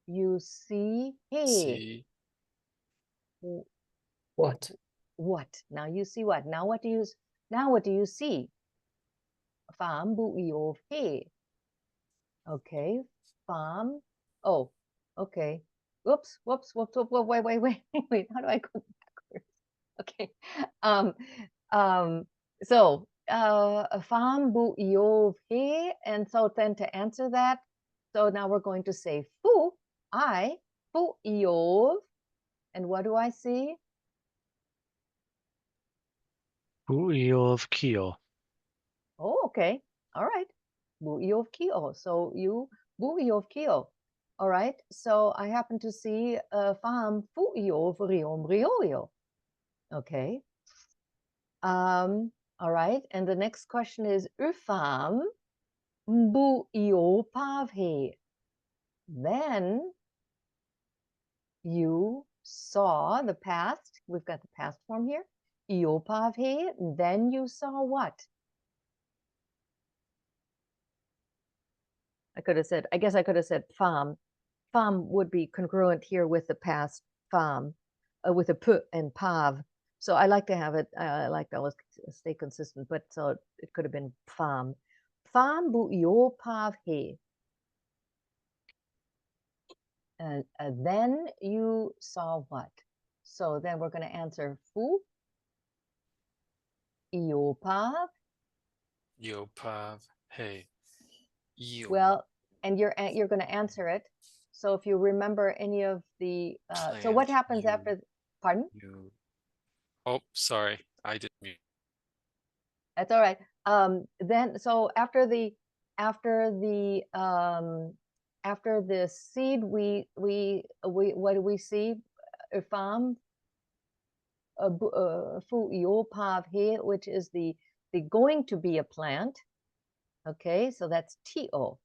you see he. see, What? What? Now you see what? Now what do you see? Fam bu iov he. Okay. Fam. Oh, okay. Whoops. Wait. How do I go backwards? Okay. So fam bu iov he, and so then to answer that, so now we're going to say fu, I, fu iov, and what do I see? Buiov Kio. Oh, okay. All right. Bu iov kio. So you bu iov kio. All right. So I happen to see fam fu iov riom rioio. Okay. All right. And the next question is ufam bu io pavhe. Then you saw the past. We've got the past form here. Io pavhe. Then you saw what? I guess I could have said fam. Fam would be congruent here with the past fam, with a p and pav. So I like to have it, I like to always stay consistent, but so it could have been fam. Fam bu io pav he. And then you saw what? So then we're going to answer fu, io pav. Yopav, hey, you, Well, and you're going to answer it. So if you remember any of the, so what Plant, happens after, pardon? you. Oh, sorry, I didn't mute. That's all right. Then so after the seed, we what do we see? Fam. fu io pav he, which is the going to be a plant. Okay, so that's to.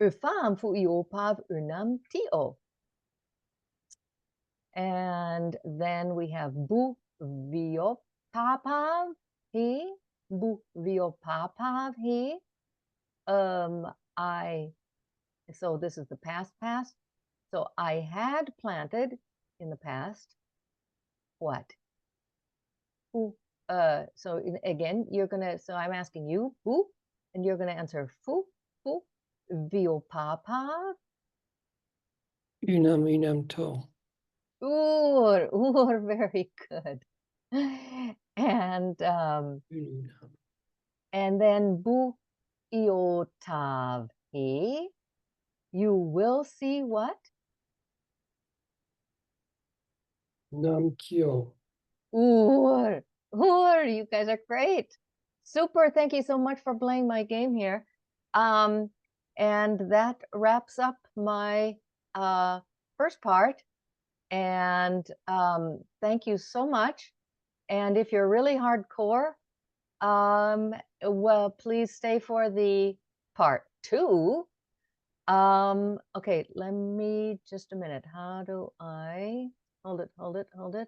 Ufam fu io pav unam to. And then we have bu vio papav he, bu vio papav he. So this is the past. So I had planted in the past. What? Fu. So again, so I'm asking you, bu, and you're gonna answer fu vio papav. Unam to. Ooh, very good. And Unam. and then bu iotav he. You will see what? Nam kyo. Ooh, you guys are great. Super. Thank you so much for playing my game here. And that wraps up my first part. And thank you so much. And if you're really hardcore, well, please stay for the part 2. Okay, let me just a minute. How do I hold it?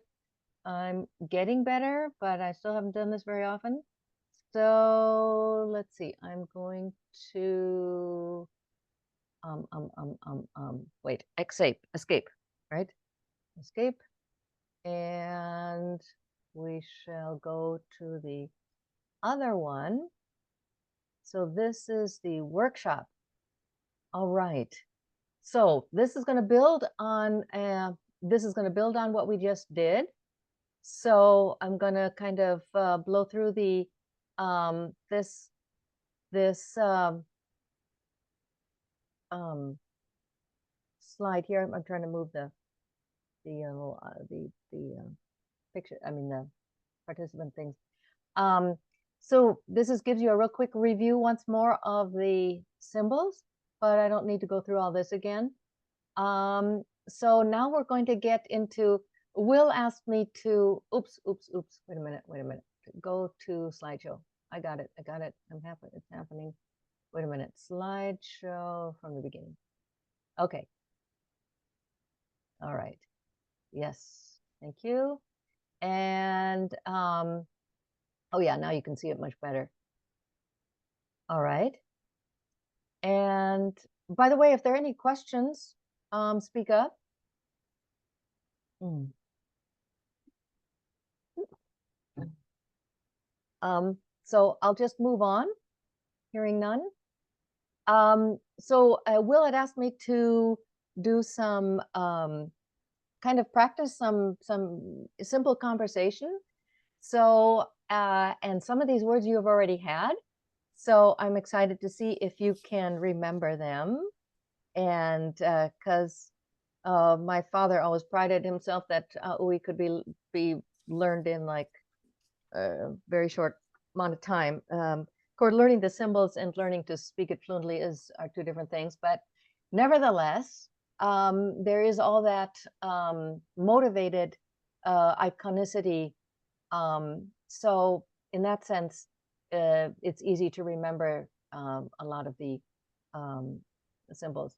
I'm getting better, but I still haven't done this very often. So let's see. I'm going to wait, escape, right? Escape. And we shall go to the other one. So this is the workshop. All right. So this is going to build on what we just did. So I'm going to kind of blow through the this slide here. I'm trying to move the picture. I mean the participant things. So this gives you a real quick review once more of the symbols, but I don't need to go through all this again. So now we're going to get into, Will asked me to, oops, wait a minute, go to slideshow. I got it, it's happening. Wait a minute, slideshow from the beginning. Okay. All right, yes, thank you. And, oh yeah, now you can see it much better. All right. And by the way, if there are any questions, speak up. So I'll just move on, hearing none. So Will had asked me to do some kind of practice some simple conversation. So and some of these words you have already had. So I'm excited to see if you can remember them. And because my father always prided himself that aUI could be learned in like a very short amount of time. Of course, learning the symbols and learning to speak it fluently are two different things. But nevertheless, there is all that motivated iconicity. So in that sense, it's easy to remember a lot of the symbols.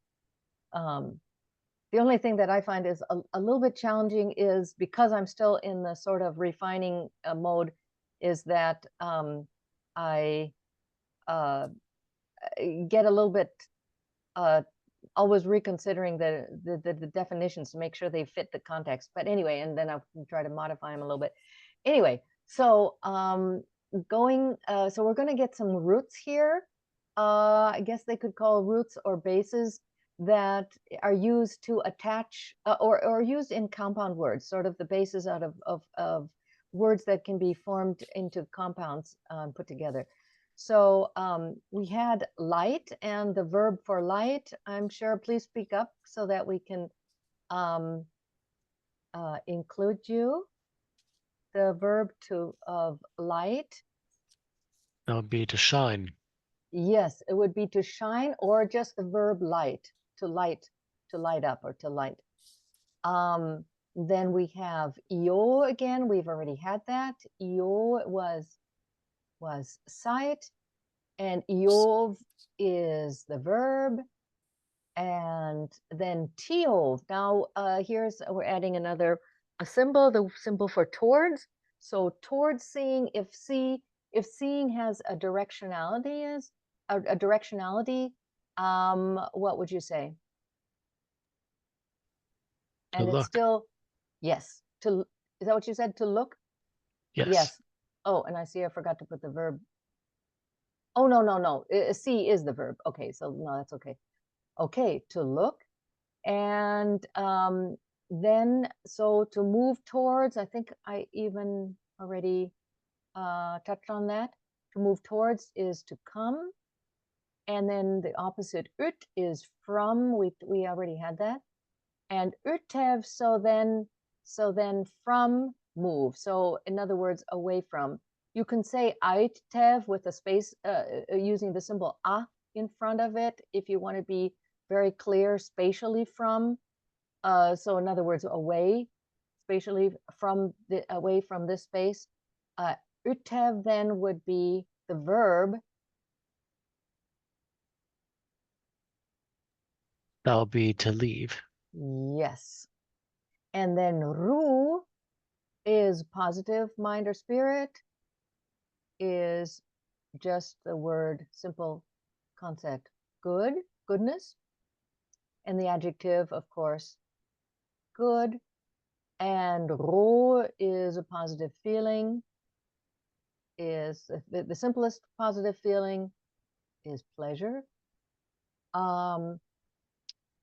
The only thing that I find is a little bit challenging is because I'm still in the sort of refining mode, is that I get a little bit always reconsidering the definitions to make sure they fit the context. But anyway, and then I'll try to modify them a little bit. Anyway, so so we're going to get some roots here. I guess they could call roots or bases that are used to attach or used in compound words, sort of the basis out of words that can be formed into compounds put together. So we had light and the verb for light. I'm sure, please speak up so that we can include you. The verb of light. That would be to shine. Yes, it would be to shine, or just the verb light, to light up or to light. Then we have io again. We've already had that. Io was sight, and iov is the verb. And then tiov. Now we're adding a symbol, the symbol for towards. So towards seeing, if seeing has a directionality what would you say? To And it's look. still, yes, is that what you said, to look? Yes. Oh, and I see I forgot to put the verb. Oh, no. See is the verb. Okay, so no, that's okay. Okay, to look. And then, so to move towards, I think I even already touched on that. To move towards is to come. And then the opposite ut is from, we already had that. And utev, so then from move. So in other words, away from. You can say aitev with a space, using the symbol a in front of it, if you want to be very clear spatially from. So in other words, away, spatially away from this space. Utev then would be the verb. That'll be to leave. Yes. And then ru is positive mind or spirit, is just the word, simple concept, good, goodness. And the adjective, of course, good. And ro is a positive feeling, is the simplest positive feeling is pleasure.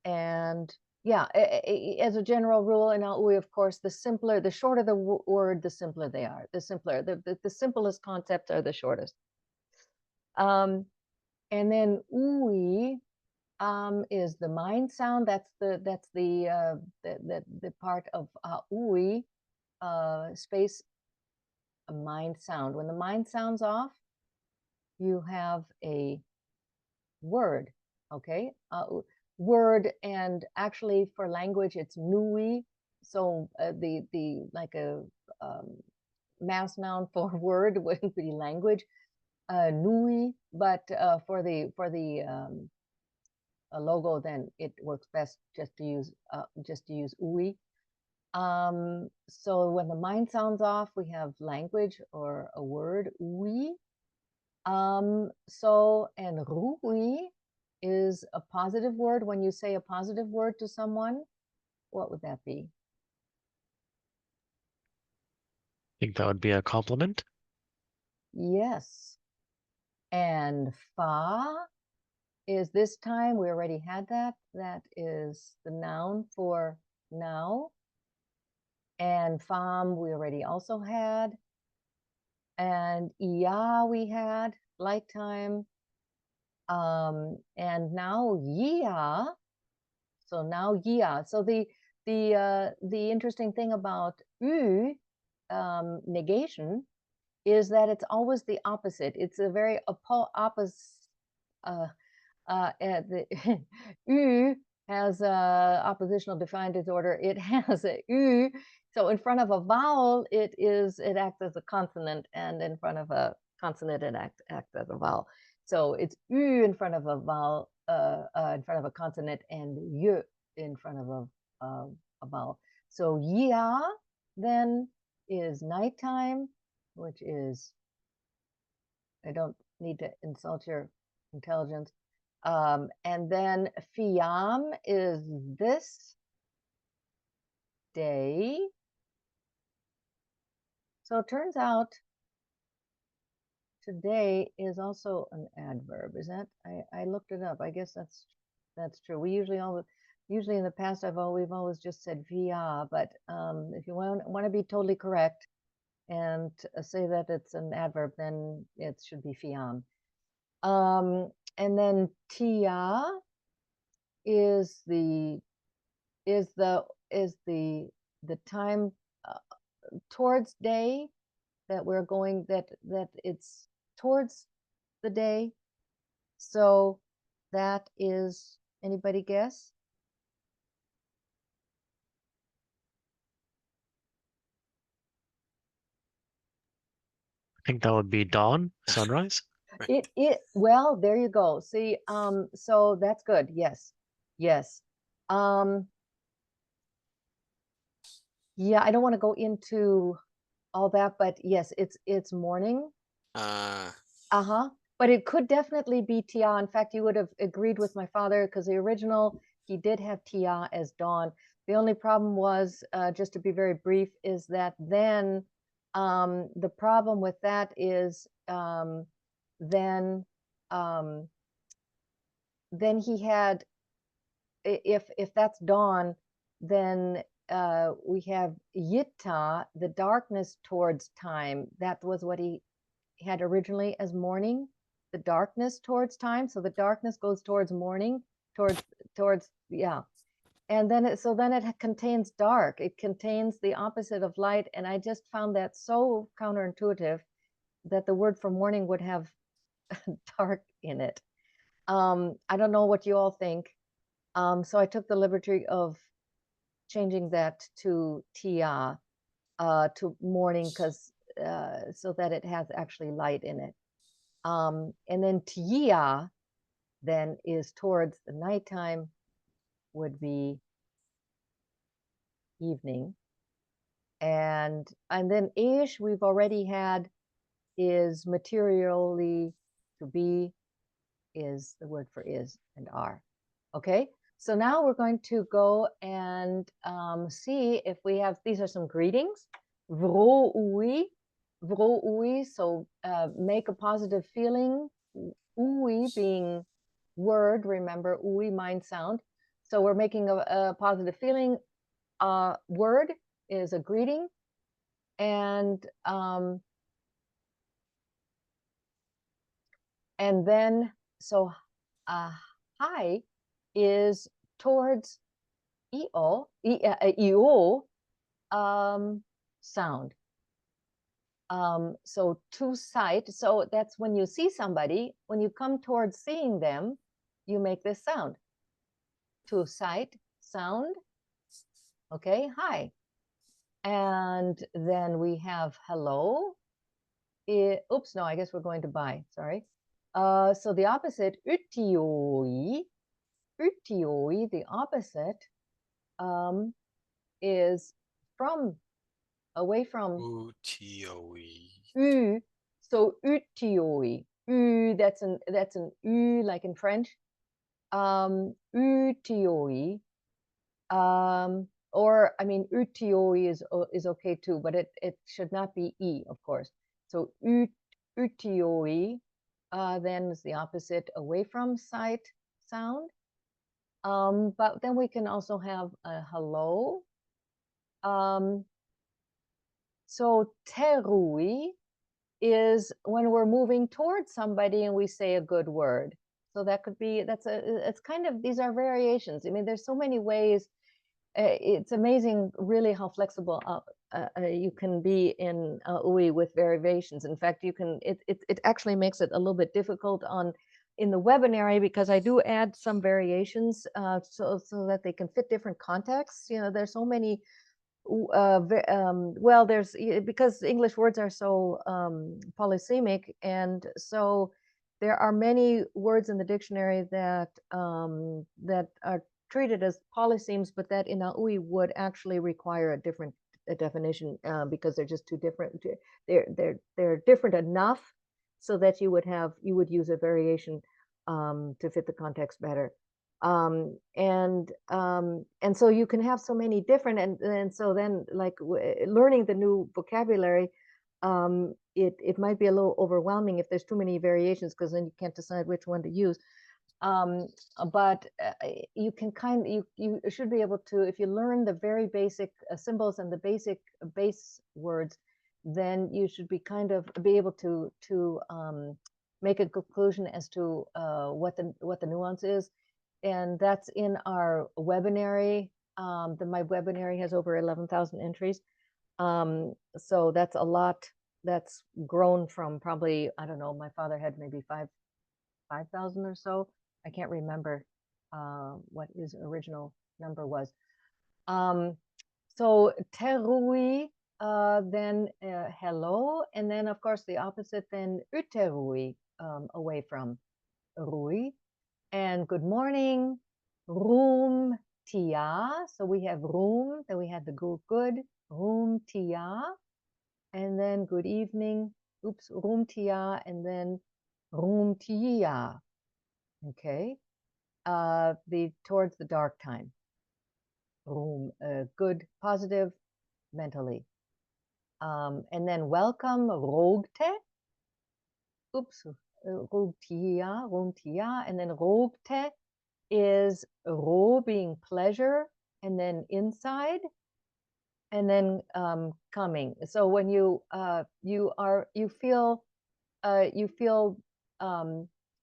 And yeah, as a general rule in aUI, of course, the shorter the word, the simpler they are. The simpler, the simplest concepts are the shortest. And then ui is the mind sound. That's the part of aUI, space, a mind sound. When the mind sounds off, you have a word. Okay, word, and actually for language it's nui. So the like a mass noun for word would be language, nui. But for the a logo, then it works best just to use ui. So when the mind sounds off, we have language or a word, ui. So, and rui is a positive word. When you say a positive word to someone, what would that be? I think that would be a compliment. Yes. And fa is this time, we already had that. That is the noun for now. And fam we already also had. And ia we had, like time. And now yia. So now yia. So the interesting thing about u, negation, is that it's always the opposite. It's a very opposite. The u has a oppositional defined disorder. It has a u. So in front of a vowel, it acts as a consonant, and in front of a consonant, it acts as a vowel. So it's u in front of a vowel, in front of a consonant, and y in front of a vowel. So ya then is nighttime, which is, I don't need to insult your intelligence. And then fiam is this day. So it turns out today is also an adverb. Is that, I looked it up. I guess that's true. We usually in the past we've always just said via, but if you want to be totally correct and say that it's an adverb, then it should be fiam. And then tia is the time towards day, that we're going, that it's towards the day. So that is, anybody guess? think that would be dawn, sunrise. Well, there you go. See, so that's good. Yes. Yes. Yeah, I don't want to go into all that, but yes, it's morning. Uh-huh. But it could definitely be Tia. In fact, you would have agreed with my father because the original, he did have Tia as dawn. The only problem was, just to be very brief, is that then the problem with that is then then he had, if that's dawn, then we have Yitta, the darkness towards time. That was what he had originally as morning, the darkness towards time. So the darkness goes towards morning, towards yeah. And then it contains dark. It contains the opposite of light. And I just found that so counterintuitive that the word for morning would have dark in it. I don't know what you all think. So I took the liberty of changing that to Tia, to morning, because so that it has actually light in it. And then Tia then is towards the nighttime, would be evening. And then ish we've already had, is materially to be, is the word for is and are. Okay, so now we're going to go and see if we have, these are some greetings. Vro ui, so make a positive feeling. Ui being word, remember, ui, mind, sound. So we're making a positive feeling. Word is a greeting. And then, so hi is towards eo, sound. So to sight, so that's when you see somebody, when you come towards seeing them, you make this sound. To sight, sound. Okay, hi. And then we have hello. Oops, no, I guess we're going to bye, sorry. So the opposite, utioi, the opposite is from, away from. U, so utioi, that's an u like in French. Utioi, or I mean utioi is okay too, but it should not be e, of course. So utioi then is the opposite, away from sight, sound. But then we can also have a hello. So terui is when we're moving towards somebody and we say a good word. So that could be, it's kind of, these are variations. I mean, there's so many ways. It's amazing really how flexible you can be in aUI with variations. In fact, you can, it actually makes it a little bit difficult in the webinary, because I do add some variations so that they can fit different contexts. You know, there's so many, well, there's, because English words are so polysemic, and so there are many words in the dictionary that that are treated as polysemes, but that in aUI would actually require a different definition, because they're just too different. They're different enough so that you would use a variation to fit the context better. And so you can have so many different, and so then, like, learning the new vocabulary, it might be a little overwhelming if there's too many variations, because then you can't decide which one to use. But you can you should be able to, if you learn the very basic symbols and the basic base words, then you should be be able to make a conclusion as to what the nuance is. And that's in our webinary. My webinary has over 11,000 entries. So that's a lot. That's grown from probably, I don't know, my father had maybe 5,000 or so. I can't remember what his original number was. So terui then hello, and then of course the opposite then uterui, away from rui, and good morning, room tia. So we have room, then we had the good, room tia, and then good evening, oops, room tia, and then room tia. Okay, the towards the dark time. Room, good, positive, mentally. And then welcome, rogte. Oops, rogtia, and then rogte is ro being pleasure, and then inside, and then coming. So when you feel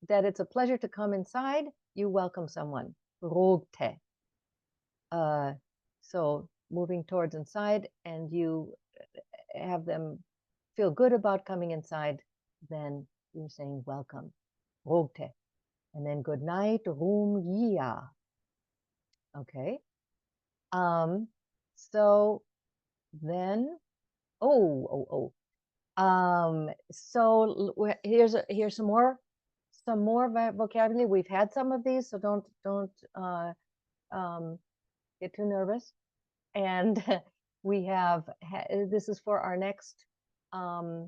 that it's a pleasure to come inside, you welcome someone. Rogte. So moving towards inside, and you have them feel good about coming inside, then you're saying welcome. Rogte. And then good night, room yia. Okay. So then, so here's some more vocabulary. We've had some of these, so don't get too nervous. And we have this is for our next. Oh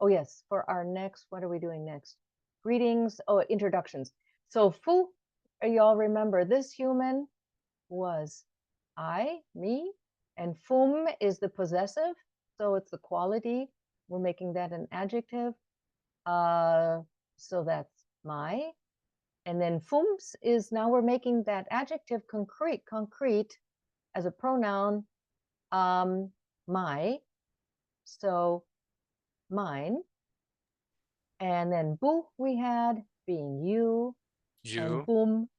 yes, for our next. What are we doing next? Greetings. Oh, introductions. So fu, you all remember this human was I, me, and fum is the possessive, so it's the quality. We're making that an adjective. So that's my. And then fums is now we're making that adjective concrete as a pronoun, my. So mine. And then bu we had being you, and You bum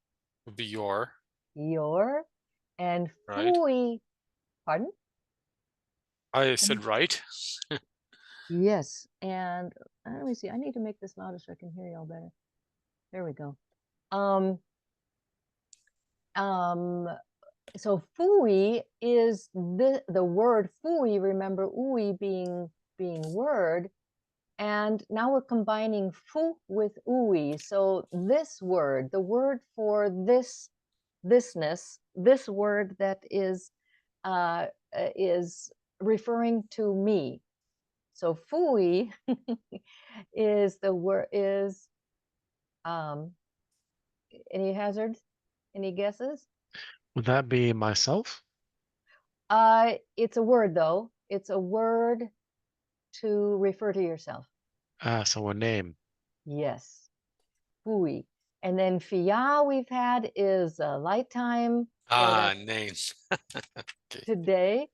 would be your, your, and right? fui, pardon? I said right. Yes, and let me see. I need to make this louder so I can hear y'all better. There we go. So fui is the word fui. Remember, ui being word, and now we're combining fu with ui. So this word, the word for thisness, this word that is referring to me. So fui is the word any hazards? Any guesses? Would that be myself? It's a word though. It's a word to refer to yourself. So a name. Yes. Fui. And then fia we've had is a light time. So Ah, that's names. Okay. today.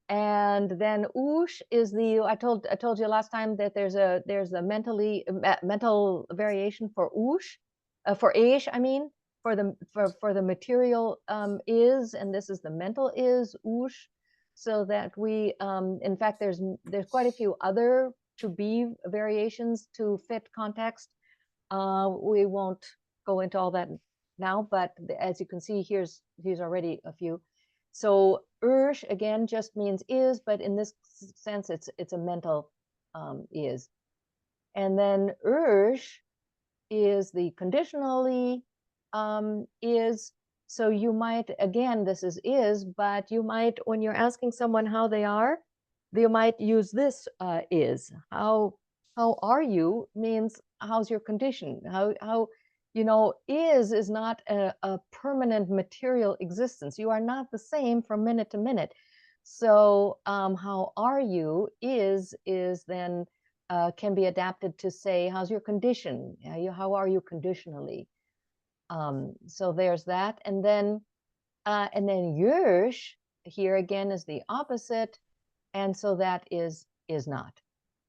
And then oosh is I told you last time that there's a mental variation for oosh, for aish, I mean, for the material is, and this is the mental is oosh. So that we in fact there's quite a few other to be variations to fit context. We won't go into all that now, but as you can see, here's already a few. So ursh again just means is, but in this sense, it's a mental is. And then ursh is the conditionally is. So you might, again, this is, but you might, when you're asking someone how they are, you might use this is. How are you means how's your condition? How is not a permanent material existence. You are not the same from minute to minute. So how are you is then can be adapted to say, how's your condition? How are you conditionally? So there's that. And then Yersh here again is the opposite. And so that is not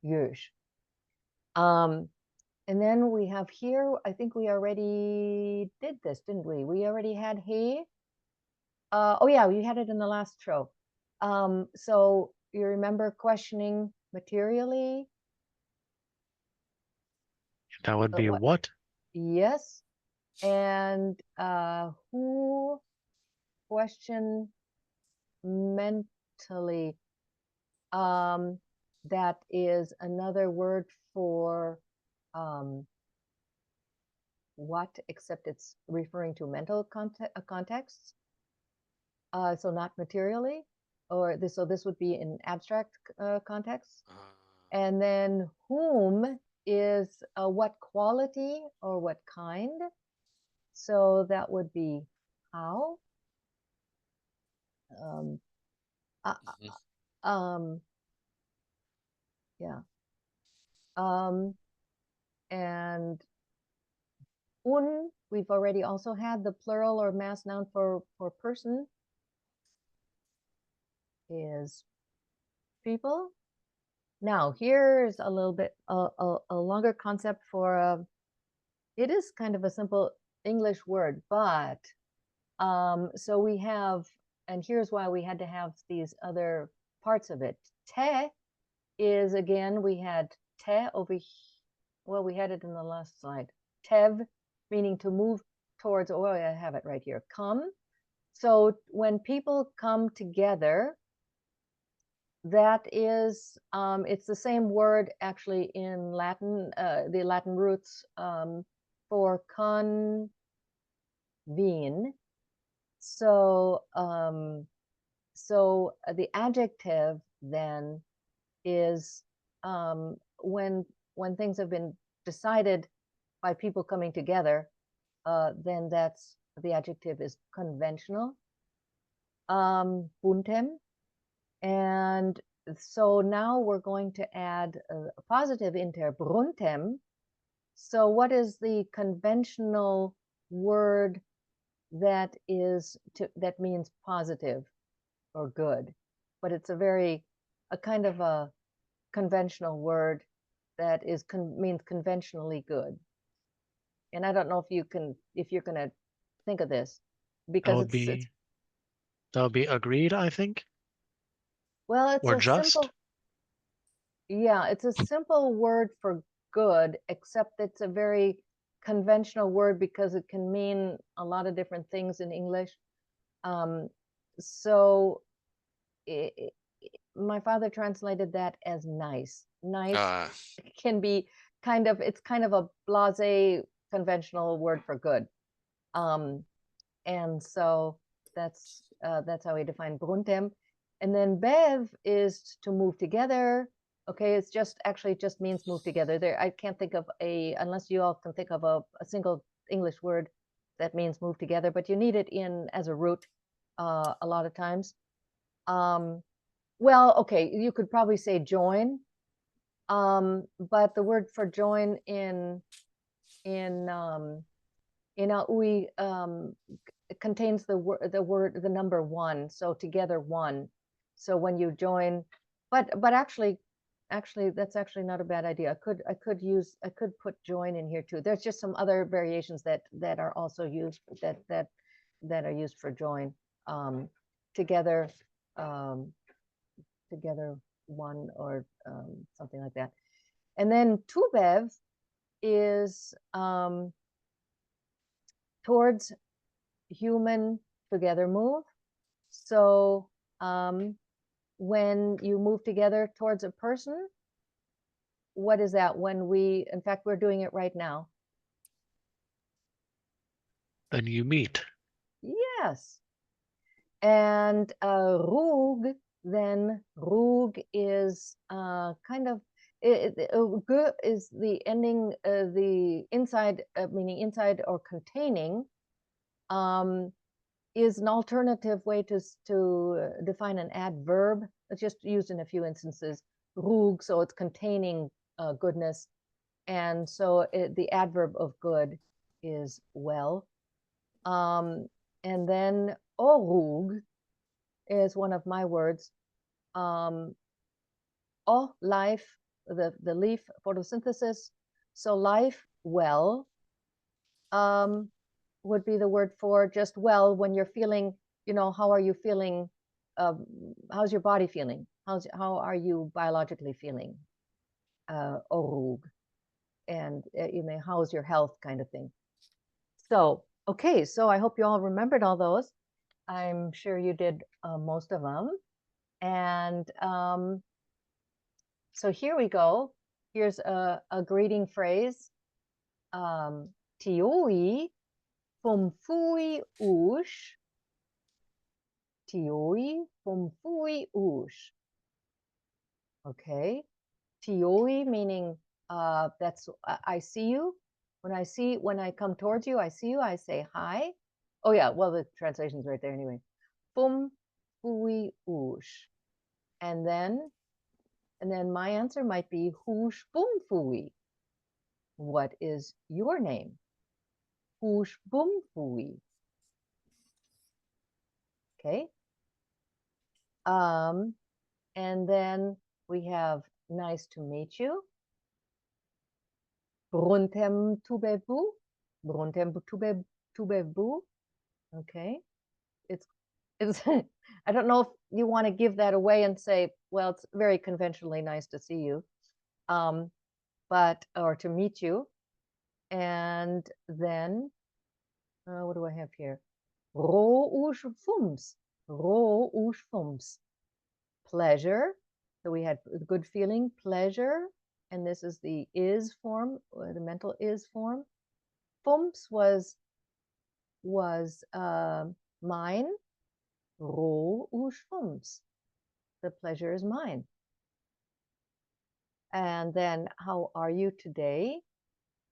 Yersh. And then we have here, I think we already did this, didn't we? We already had he. Oh yeah, we had it in the last show. So you remember questioning materially? That would be What? what? Yes. And who question mentally? that is another word for what, except it's referring to mental contexts. So not materially, or this, so this would be in abstract context. And then whom is what quality or what kind. So that would be how. Yeah. And we've already also had the plural or mass noun for person is people. Now here's a little bit a longer concept for it is kind of a simple English word, but so we have, and here's why we had to have these other parts of it. Te is, again, we had te over here. Well, we had it in the last slide. Tev, meaning to move towards, oh, I have it right here. Come. So when people come together, that is, it's the same word actually in Latin, the Latin roots for convene. So, the adjective then is when things have been decided by people coming together, then that's the adjective is conventional. Buntem. And so now we're going to add a positive inter, bruntem. So what is the conventional word that means positive or good? But it's a kind of a conventional word that means conventionally good. And I don't know if you're going to think of this, because that would be agreed, I think. Well, it's Or a just. simple, yeah, it's a simple word for good, except it's a very conventional word because it can mean a lot of different things in English. So my father translated that as nice. Nice can be it's kind of a blasé conventional word for good. And so that's how we define bruntem. And then bev is to move together. Okay, it's just means move together. There, I can't think of unless you all can think of a single English word that means move together, but you need it as a root a lot of times. Well, okay, you could probably say join, but the word for join in aUI it contains the number one, so together one. So when you join, but actually that's actually not a bad idea. I could put join in here too. There's just some other variations that are also used that are used for join, together, together one, or something like that. And then tubev is towards human together move. So when you move together towards a person, what is that? In fact, we're doing it right now. Then you meet. Yes. And rug is kind of, g is the ending, the inside, meaning inside or containing, is an alternative way to define an adverb. It's just used in a few instances. Rug, so it's containing goodness. And so the adverb of good is well. And then orug is one of my words. Life, the leaf, photosynthesis. So life, well, would be the word for just well, when you're feeling, how are you feeling? How's your body feeling? How are you biologically feeling? Orug. And how's your health, kind of thing. So, okay, so I hope you all remembered all those. I'm sure you did most of them. And So here we go. Here's a greeting phrase. Tioi fumfui ush. Tioi fumfui ush. Okay. Tioi meaning that's I see you. When I come towards you, I see you, I say hi. Oh yeah, well the translation's right there anyway. Fum fui ush. And then my answer might be Hush bum fui. What is your name? Hush bum fui. Okay. And then we have nice to meet you. Bruntem tubebu. Bruntem tubebu. Okay. It's I don't know if you want to give that away and say, well, it's very conventionally nice to see you. But or to meet you. And then what do I have here? Ro ush fums. Ro ush fums. Pleasure. So we had good feeling, pleasure. And this is the is form, the mental is form. Fums was mine. Ro ush fums. The pleasure is mine. And then how are you today?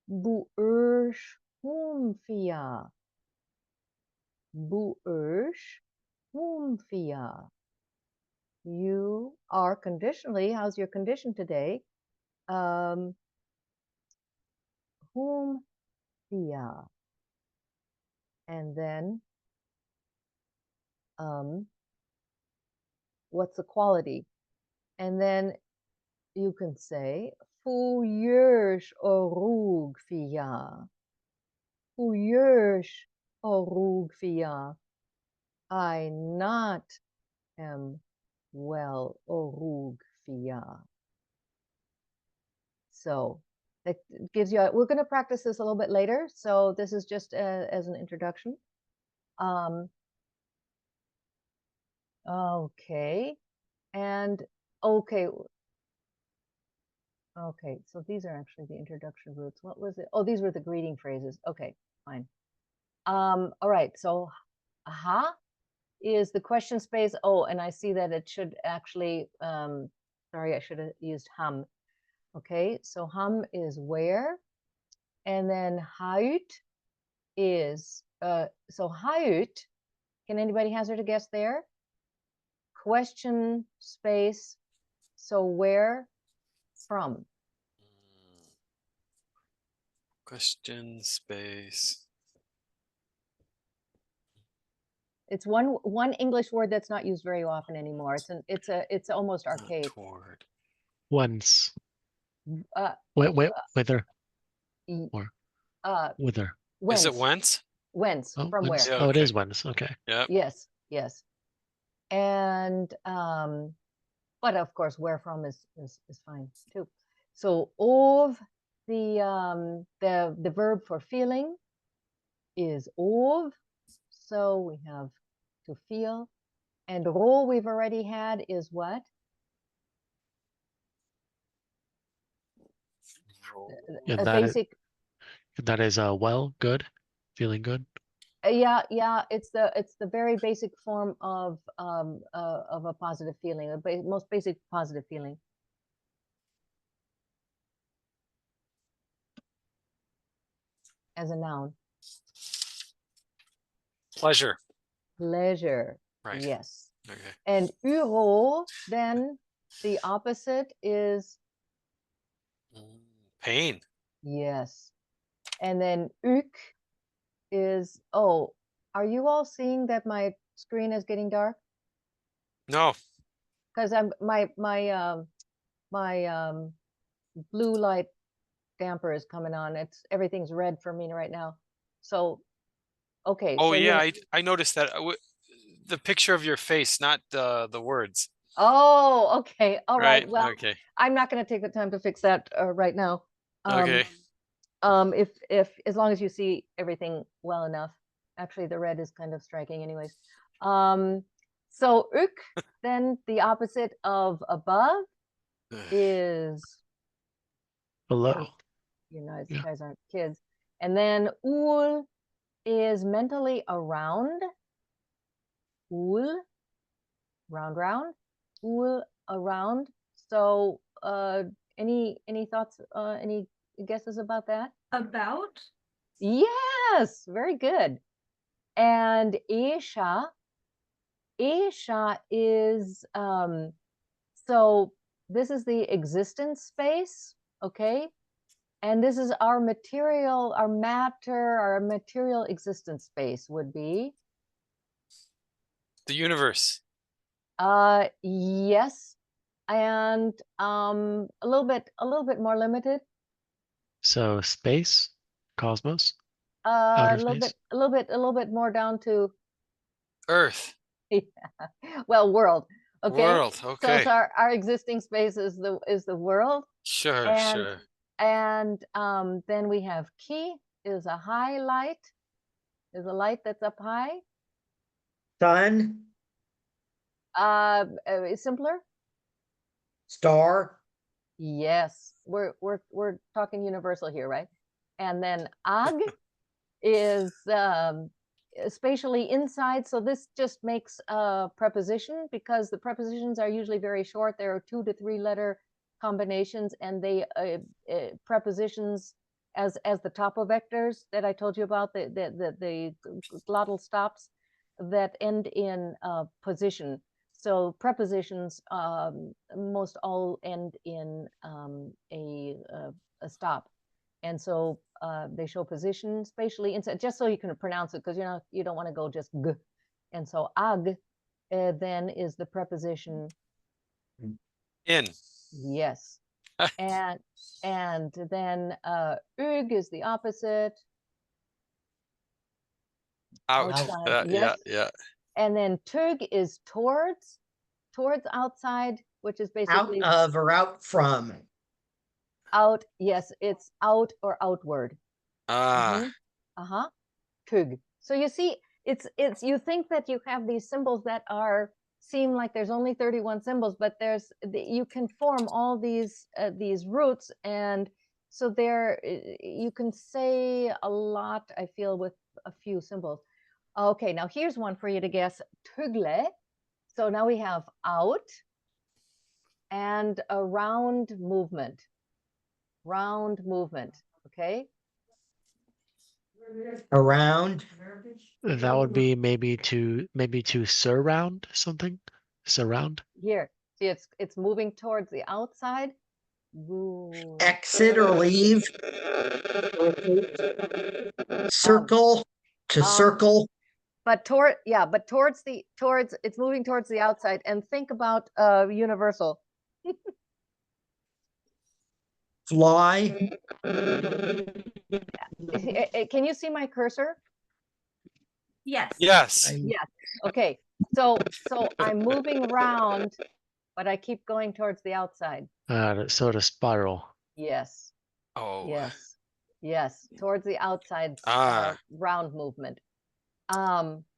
Bu ursh humfia. Bu ursh humfia. You are conditionally, how's your condition today? Whom via. And then what's the quality? And then you can say Fu years orug via. Fu years orug via. I not am well orug via. So that gives you, we're going to practice this a little bit later. So this is just as an introduction. Okay. And okay. Okay. So these are actually the introduction roots. What was it? Oh, these were the greeting phrases. Okay, fine. All right. So aha is the question space. Oh, and I see that it should actually, sorry, I should have used hum. Okay, so hum is where, and then huid is so huid. Can anybody hazard a guess there? Question space. So where from? Question space. It's one English word that's not used very often anymore. It's almost Not archaic. toward. Once. Uh, Whether y- or uh, whether. Is it whence? whence? Whence? Oh, From whence? where? Yeah, Oh, it okay. is once. Okay. Yep. Yes, yes. And but of course, where from is fine too. So of the verb for feeling is of. So we have to feel, and ro we've already had is what? Yeah, A that is, basic. that is well, good, feeling good. Yeah, it's the very basic form of a positive feeling, most basic positive feeling. As a noun. Pleasure. Pleasure. Right. Yes. Okay. And uro, then the opposite is Pain. yes. And then uk is, oh, are you all seeing that my screen is getting dark? No. Because my blue light damper is coming on. Everything's red for me right now. So okay. Oh so yeah, I noticed that. The picture of your face, not the words. Oh, okay. All right. Right. Well, Okay. I'm not going to take the time to fix that right now. Okay. If as long as you see everything well enough. Actually, the red is kind of striking anyways. So uk, then the opposite of above is, Below. you know, Yeah. you guys aren't kids. And then ul is mentally around. Ul, round, ul, around. So, any thoughts, any guesses about that? About? Yes, very good. And Isha is, so this is the existence space, okay? And this is our material, our matter, our material existence space would be, The universe. yes, and a little bit more limited, So space, cosmos, a outer little space. bit, a little bit more down to, Earth. well, world, okay? World. So Okay. it's our existing space is the world. Sure, And sure. then we have ki is a highlight, is a light that's up high. Sun, Simpler. star, Yes, we're talking universal here, right? And then ag is spatially inside. So this just makes a preposition because the prepositions are usually very short. There are 2 to 3 letter combinations, and they prepositions as the topovectors that I told you about, the glottal stops that end in position. So prepositions most all end in a stop. And so they show position spatially inside, just so you can pronounce it, because you don't want to go just g. And so ag then is the preposition In. yes. and then ug is the opposite. Out. Outside, Yeah, yes. yeah. And then tug is towards outside, which is out basically of or out from. out. Yes, it's out or outward. Ah. Uh-huh. Tug. So you see, it's you think that you have these symbols that seem like there's only 31 symbols, but you can form all these roots, and so there you can say a lot, I feel, with a few symbols. Okay, now here's one for you to guess. Tugle. So now we have out and a round movement. Round movement. Okay. Around, That would be maybe to surround something. Surround. Here, see, it's moving towards the outside. Ooh. exit or leave. Circle, to circle. But towards it's moving towards the outside. And think about universal. Fly, Can you see my cursor? Yes. Yes. Yes. Okay. So I'm moving around, but I keep going towards the outside. So to spiral. Yes. Oh. Yes. Yes. Towards the outside Ah. round movement.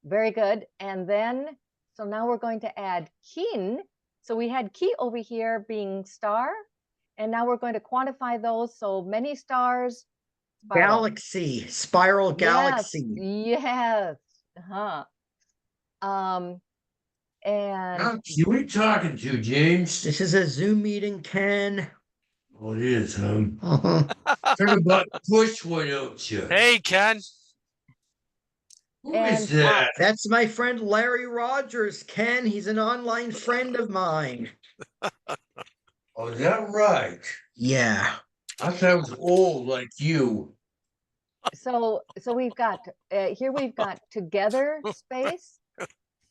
Very good. And then, so now we're going to add kin. So we had ki over here being star, and now we're going to quantify those. So many stars. Spiral. galaxy, spiral galaxy. Yes. And Who are we talking to, James? This is a Zoom meeting, Ken. Oh, it is, huh? Uh-huh. Turn about push, why don't you? Hey, Ken. Who is and, that? That's my friend Larry Rogers, Ken. He's an online friend of mine. Oh, is that right? Yeah. I thought I was old like you. so we've got here we've got together space.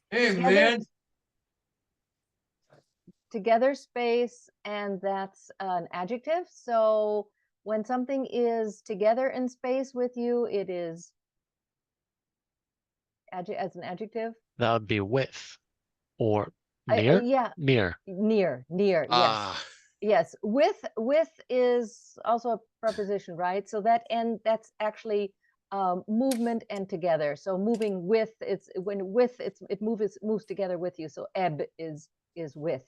Hey, Together- man. Together space, and that's an adjective. So when something is together in space with you, it is as an adjective. That would be with or Yeah, near. near, yes. Ah. Yes, with is also a preposition, right? So that's actually movement and together. So moving with, it moves together with you. So ebb is with.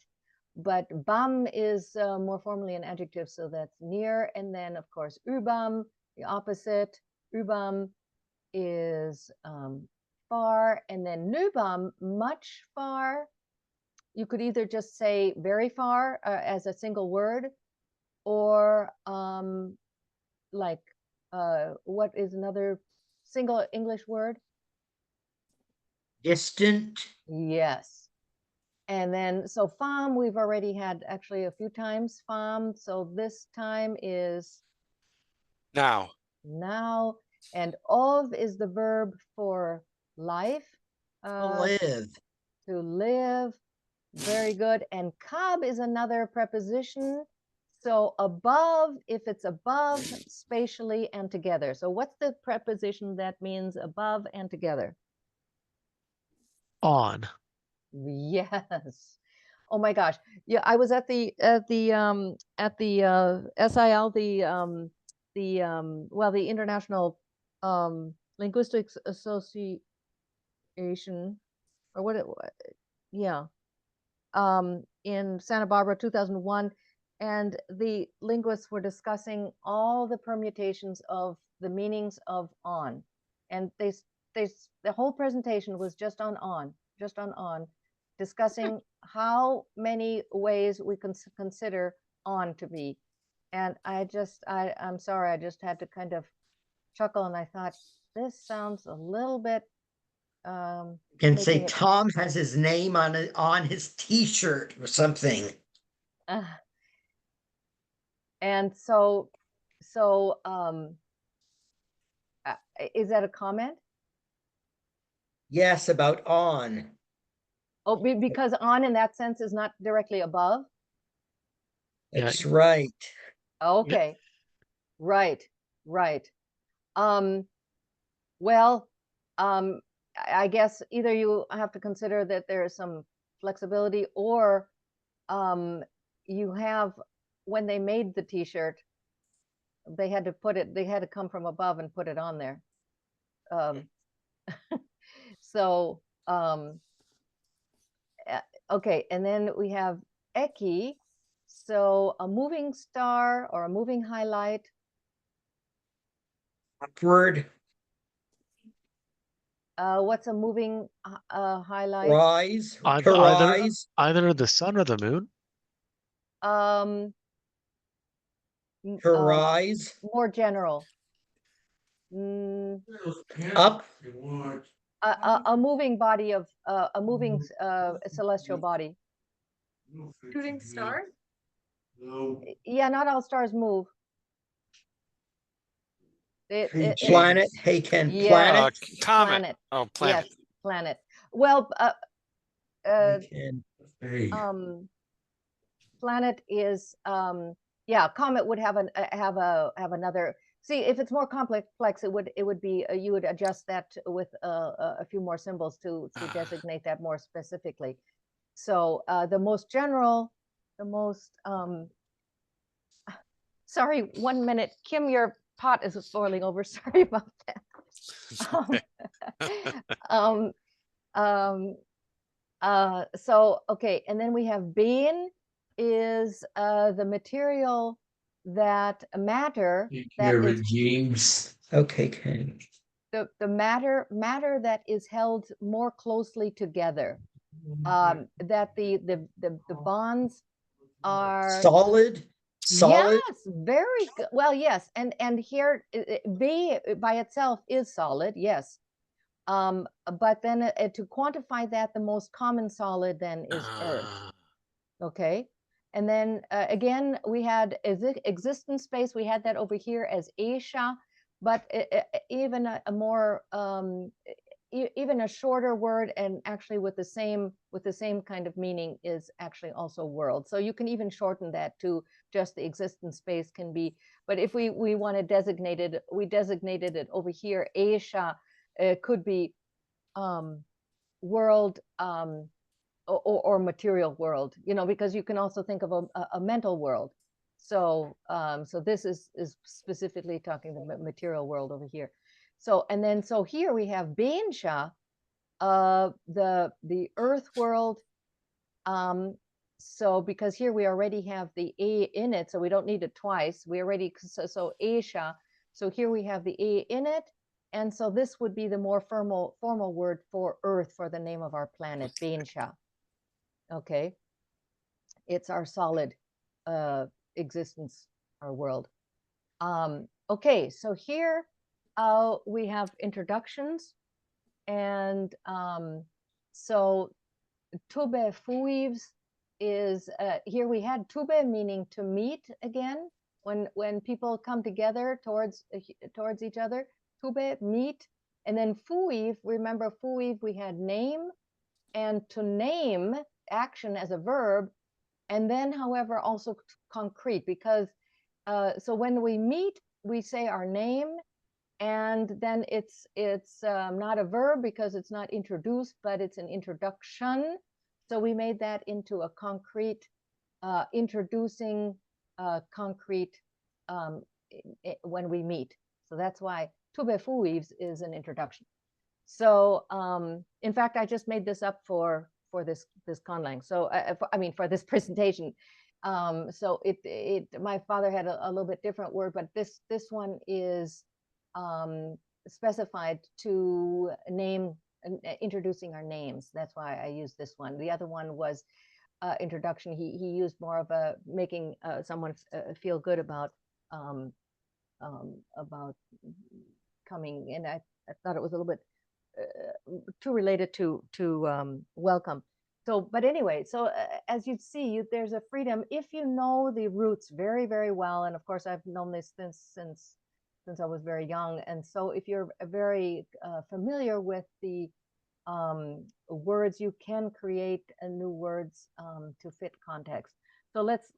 but bam is more formally an adjective, so that's near. And then, of course, ubam, the opposite. Ubam is far, and then nubam, much far. You could either just say very far as a single word, or like what is another single English word? Distant. Yes. And then, so fam, we've already had actually a few times fam. So this time is Now, now. And ov is the verb for life. Live. To live. Very good. And kab is another preposition. So above, if it's above, spatially and together. So what's the preposition that means above and together? On. Yes. Oh my gosh. Yeah, I was at the SIL, well, the International Linguistics Association, or what it was. Yeah. In Santa Barbara, 2001, and the linguists were discussing all the permutations of the meanings of on, and the whole presentation was just on, discussing how many ways we can consider on to be. And I'm sorry, I just had to kind of chuckle, and I thought, this sounds a little bit Can say making it Tom has his name on his T-shirt or something. and so is that a comment? Yes, about on. Oh, because on in that sense is not directly above. Yeah. That's right. Okay. Right. Well, I guess either you have to consider that there is some flexibility, or you have, when they made the t-shirt, they had to come from above and put it on there. So okay, and then we have eki, so a moving star or a moving highlight. Upward. What's a moving highlight? Rise. To Either rise. either the sun or the moon. Um, To rise. more general. Up. A moving body of a moving celestial body. Shooting star? Yeah, not all stars move. Planet. Hey, Ken. Yeah. Planet. comet. Planet. Oh, planet. Yes, planet. Well, Ken. planet is yeah, comet would have another. See, if it's more complex, it would be you would adjust that with a few more symbols to designate that more specifically. So the most general, sorry, 1 minute, Kim, your pot is boiling over. Sorry about that. So okay, and then we have being is the material that matter that is James. Okay, Ken. the matter that is held more closely together. That the bonds are Solid. Solid. Yes, very good. Well, yes, and here B by itself is solid, yes. But then to quantify that, the most common solid then is Earth. Okay, and then again we had existence space. We had that over here as Asia, but even a more even a shorter word, and actually with the same kind of meaning, is actually also world. So you can even shorten that to just the existence space can be. But if we want to designate it, we designated it over here. Asia could be world or material world, because you can also think of a mental world. So so this is specifically talking the material world over here. So and then so here we have Bensha, the earth world. So because here we already have the A in it, so we don't need it twice. We already, so Asia. So here we have the A in it. And so this would be the more formal word for Earth, for the name of our planet, Bensha. Okay. It's our solid existence, our world. Okay, so here we have introductions. And so Tube Fuives is, here we had Tube meaning to meet again. When people come together towards each other, Tube, meet. And then Fuiv, remember Fuiv, we had name, and to name, action as a verb, and then however also concrete, because so when we meet, we say our name, and then it's not a verb because it's not introduced, but it's an introduction. So we made that into a concrete, introducing concrete when we meet. So that's why Tube Fuives is an introduction. So in fact, I just made this up for this Conlang. So I mean, for this presentation. So my father had a little bit different word, but this one is specified to name, introducing our names. That's why I used this one. The other one was introduction. He used more of a making someone feel good about coming in. I thought it was a little bit too related to welcome. So, but anyway, so as you see, there's a freedom if you know the roots very, very well. And of course, I've known this since I was very young. And so if you're very familiar with the words, you can create new words to fit context. So let's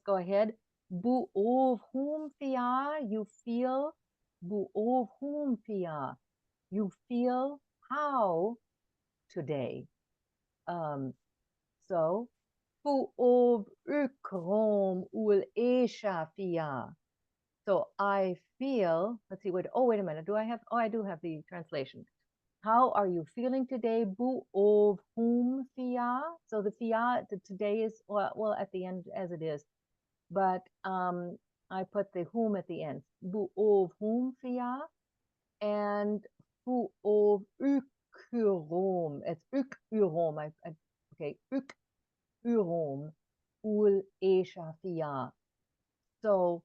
go ahead. Bu ov hum fia, you feel. Bu ov hum fia, you feel how today. So fu ov ukrom ul esha fia. So I feel, let's see, wait a minute, I do have the translation. How are you feeling today? Bu ov hum fia. So the fia, today is, well, at the end as it is, but I put the whom at the end. Bu ov hum fia. And fu ov ukurom. It's ukurom. Okay, ukurom ul esha fia. So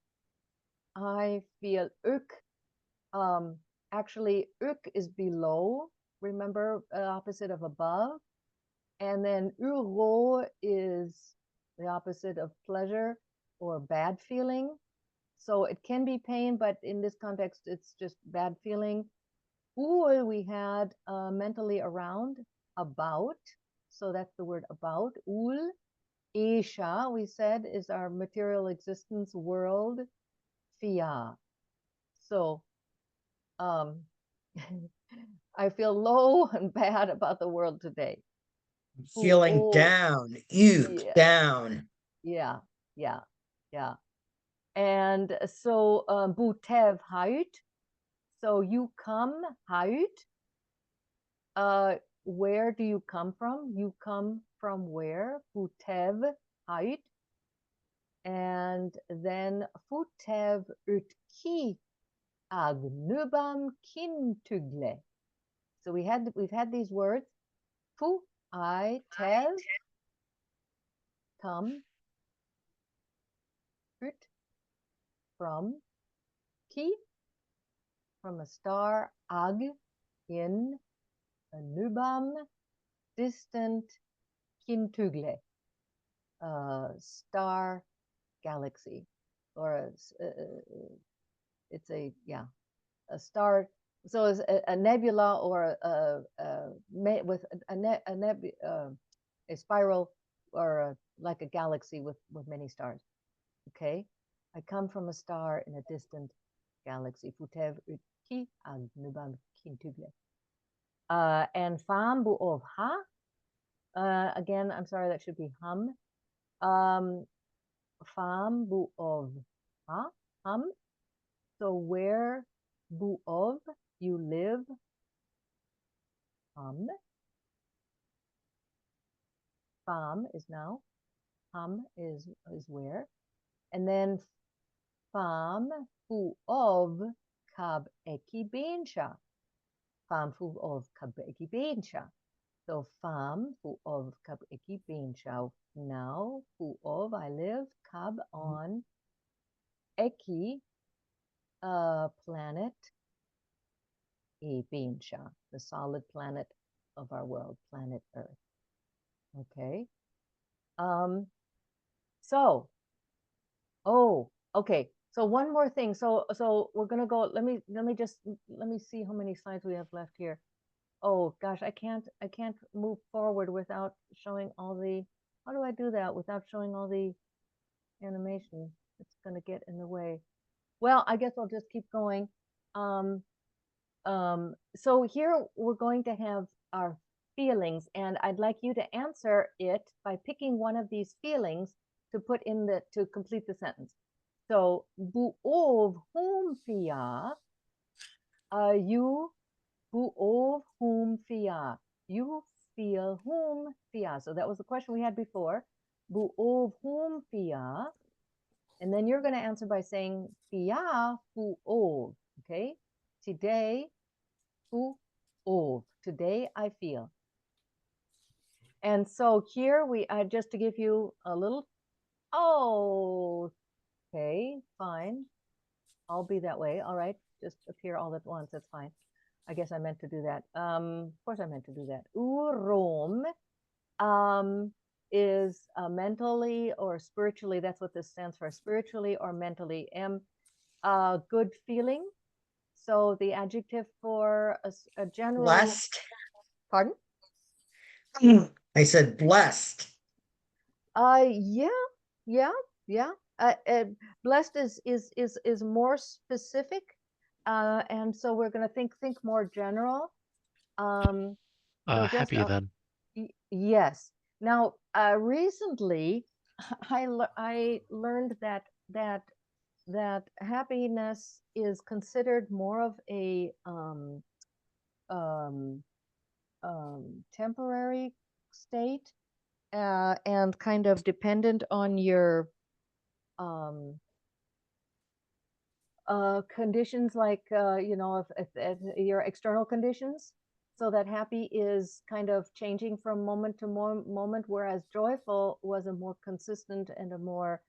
I feel actually is below, remember, opposite of above. And then uro is the opposite of pleasure or bad feeling. So it can be pain, but in this context, it's just bad feeling. Ul we had mentally around, about. So that's the word about. Ul. Isha, we said, is our material existence world. Fia. So I feel low and bad about the world today. Feeling Oh, down, yeah. down. Yeah. And so butev haut. So you come haut. Where do you come from? You come from where? Butev haut. And then futev utki agnubam kintugle. So we've had these words. Fu I tev, come, ut, from, ki, from a star, ag, in, a nubam, distant, kintugle, star, galaxy, or it's a star. So it's a nebula, or with a spiral, or like a galaxy with many stars. Okay, I come from a star in a distant galaxy. Futev utki ag nubam kintugle. And fam bu of ha. Again, I'm sorry, that should be hum. Fam bu of ha, hum. So where bu of, you live, hum. Fam is now is where. And then fam fu of kab eki bensha. Fam fu of kab eki bensha. So fam fu of kab eki bensha. Now fu of I live kab on eki planet e bensha, the solid planet of our world, planet Earth. Okay. So, oh, okay. So one more thing. So we're gonna go. Let me see how many slides we have left here. Oh gosh, I can't move forward without showing all the. How do I do that without showing all the animation? It's gonna get in the way. Well, I guess I'll just keep going. So here we're going to have our feelings, and I'd like you to answer it by picking one of these feelings to put in to complete the sentence. So bu'ov hum fia, you bu'ov hum fia, you feel whom fia. So that was the question we had before. Bu'ov hum fia, and then you're going to answer by saying fia bu'ov. Okay, today. Today I feel. And so here we just to give you a little, okay, fine. I'll be that way. All right, just appear all at once. That's fine. I guess I meant to do that. Of course I meant to do that. Urom is mentally or spiritually. That's what this stands for, spiritually or mentally. Good feeling. So the adjective for a general. Blessed. Pardon? I said blessed. Yeah. Blessed is more specific, and so we're going to think more general. So Happy then. Yes. Now, recently, I learned that happiness is considered more of a temporary state, and kind of dependent on your conditions, like if your external conditions. So that happy is kind of changing from moment to moment, whereas joyful was a more consistent and a more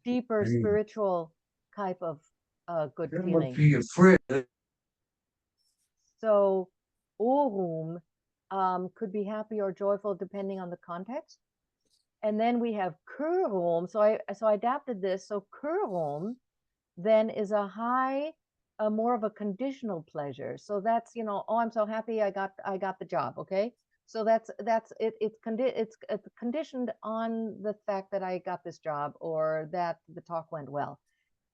deeper spiritual type of good feeling. Be afraid. So Orum could be happy or joyful depending on the context. And then we have Kurum. So I adapted this. So Kurum then is a high, more of a conditional pleasure. So that's, oh, I'm so happy I got the job. Okay. So that's it. It's conditioned on the fact that I got this job or that the talk went well.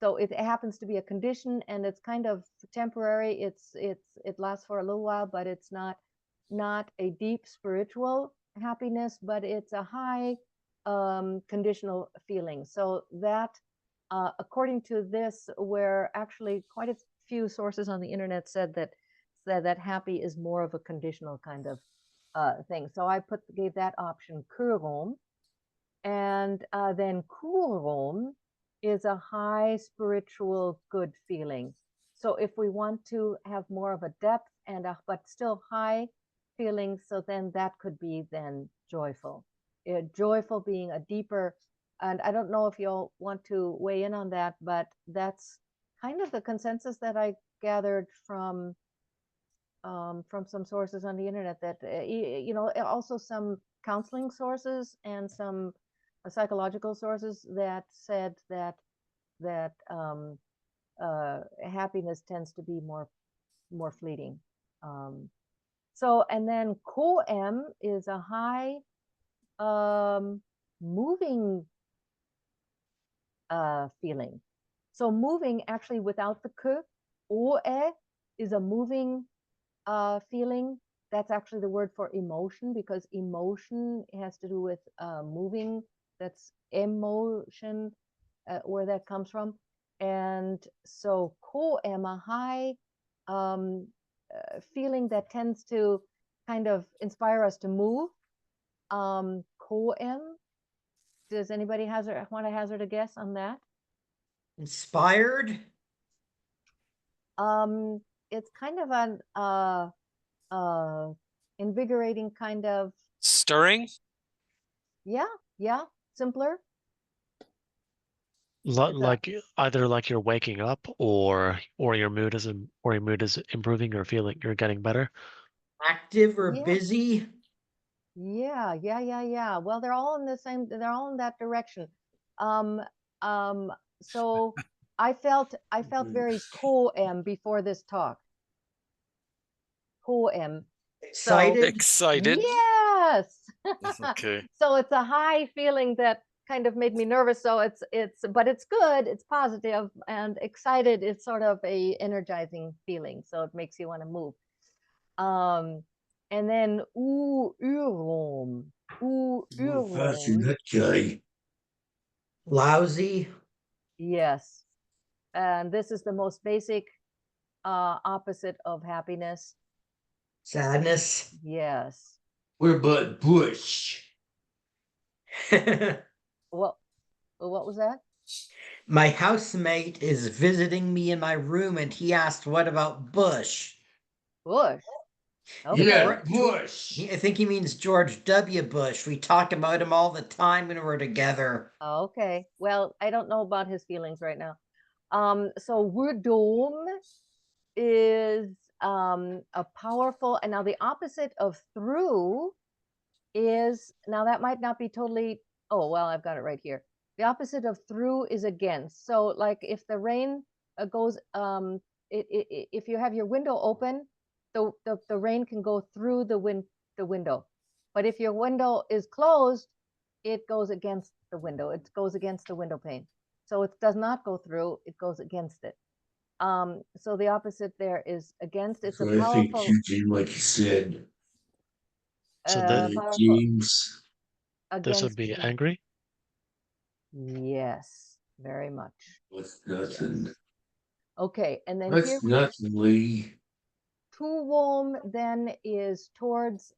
So it happens to be a condition, and it's kind of temporary. It lasts for a little while, but it's not a deep spiritual happiness, but it's a high conditional feeling. So that, according to this, where actually quite a few sources on the internet said that happy is more of a conditional kind of thing. So I gave that option kurum, and then kurum is a high spiritual good feeling. So if we want to have more of a depth but still high feelings, so then that could be then joyful. Joyful being a deeper, and I don't know if you'll want to weigh in on that, but that's kind of the consensus that I gathered from some sources on the internet, that also some counseling sources and some psychological sources that said that happiness tends to be more fleeting. So, and then Ko-em is a high moving feeling. So moving actually without the K, O-e is a moving feeling. That's actually the word for emotion, because emotion has to do with moving. That's emotion, where that comes from. And so Ko-em, a high feeling that tends to kind of inspire us to move. Ko-em Does anybody want to hazard a guess on that? Inspired? It's kind of an invigorating kind of, Stirring? yeah, simpler. Li- It's a- like either like you're waking up or your mood is improving or feeling you're getting better. Active or Yeah. busy? Yeah. Well, they're all in the same, they're all in that direction. Um, so I felt very poem before this talk. Poem. Excited? Excited? Yes. Okay. So it's a high feeling that kind of made me nervous. So but it's good. It's positive, and excited is sort of a energizing feeling. So it makes you want to move. And then urom. Urom. That guy. Lousy? Yes. And this is the most basic opposite of happiness. Sadness? Yes. What about Bush? What was that? My housemate is visiting me in my room and he asked, what about Bush? Bush. Okay. Yeah, Bush. I think he means George W. Bush. We talk about him all the time when we're together. Okay. Well, I don't know about his feelings right now. So Wurdom is a powerful, and now the opposite of through is, now that might not be totally, oh, well, I've got it right here. The opposite of through is against. So like if the rain goes, if you have your window open, the rain can go through the window. But if your window is closed, it goes against the window. It goes against the window pane. So it does not go through, it goes against it. So the opposite there is against. It's So a I think powerful, Eugene, like you said, So powerful James. this would against. be angry. Yes, very much. That's nothing. Yes. Okay, and then here That's we have nothing, Lee. Tuwom then is towards,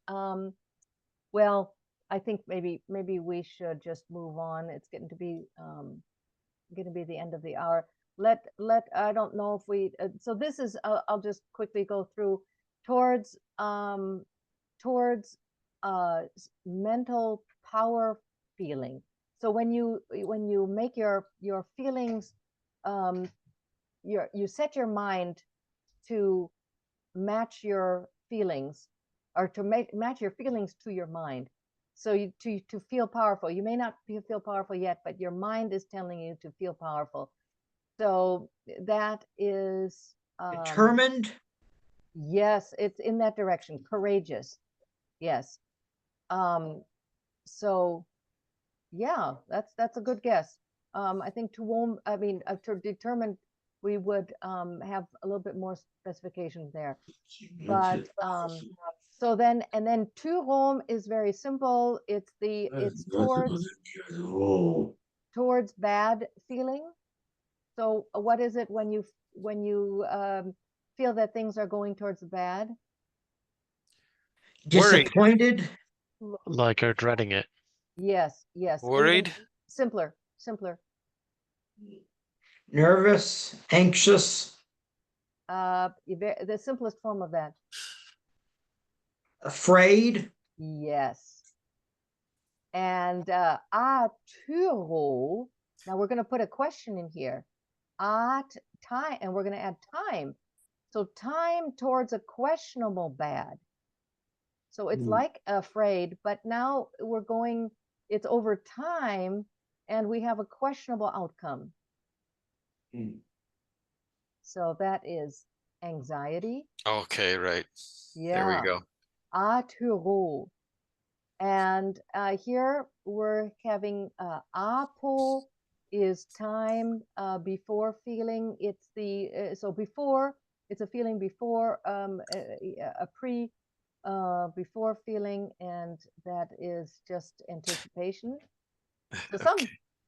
well, I think maybe we should just move on. It's getting to be the end of the hour. I don't know if we, so this is, I'll just quickly go through towards mental power feeling. So when you make your feelings, you set your mind to match your feelings, or to match your feelings to your mind. So to feel powerful, you may not feel powerful yet, but your mind is telling you to feel powerful. So that is Determined? yes, it's in that direction. Courageous. Yes. So yeah, that's a good guess. I think to determine, we would have a little bit more specifications there. But so then, and then to home is very simple. It's towards bad feeling. So what is it when you feel that things are going towards bad? Worried. Disappointed? Like you're dreading it. Yes. Worried? Simpler. Nervous? Anxious? The simplest form of that. Afraid? Yes. And aturo. Now we're going to put a question in here. At time, and we're going to add time. So time towards a questionable bad. So it's like afraid, but now it's over time, and we have a questionable outcome. So that is anxiety. Okay, right. Yeah. There we go. Aturo. And here we're having apo is time before feeling. It's the so before, it's a feeling before before feeling, and that is just anticipation. So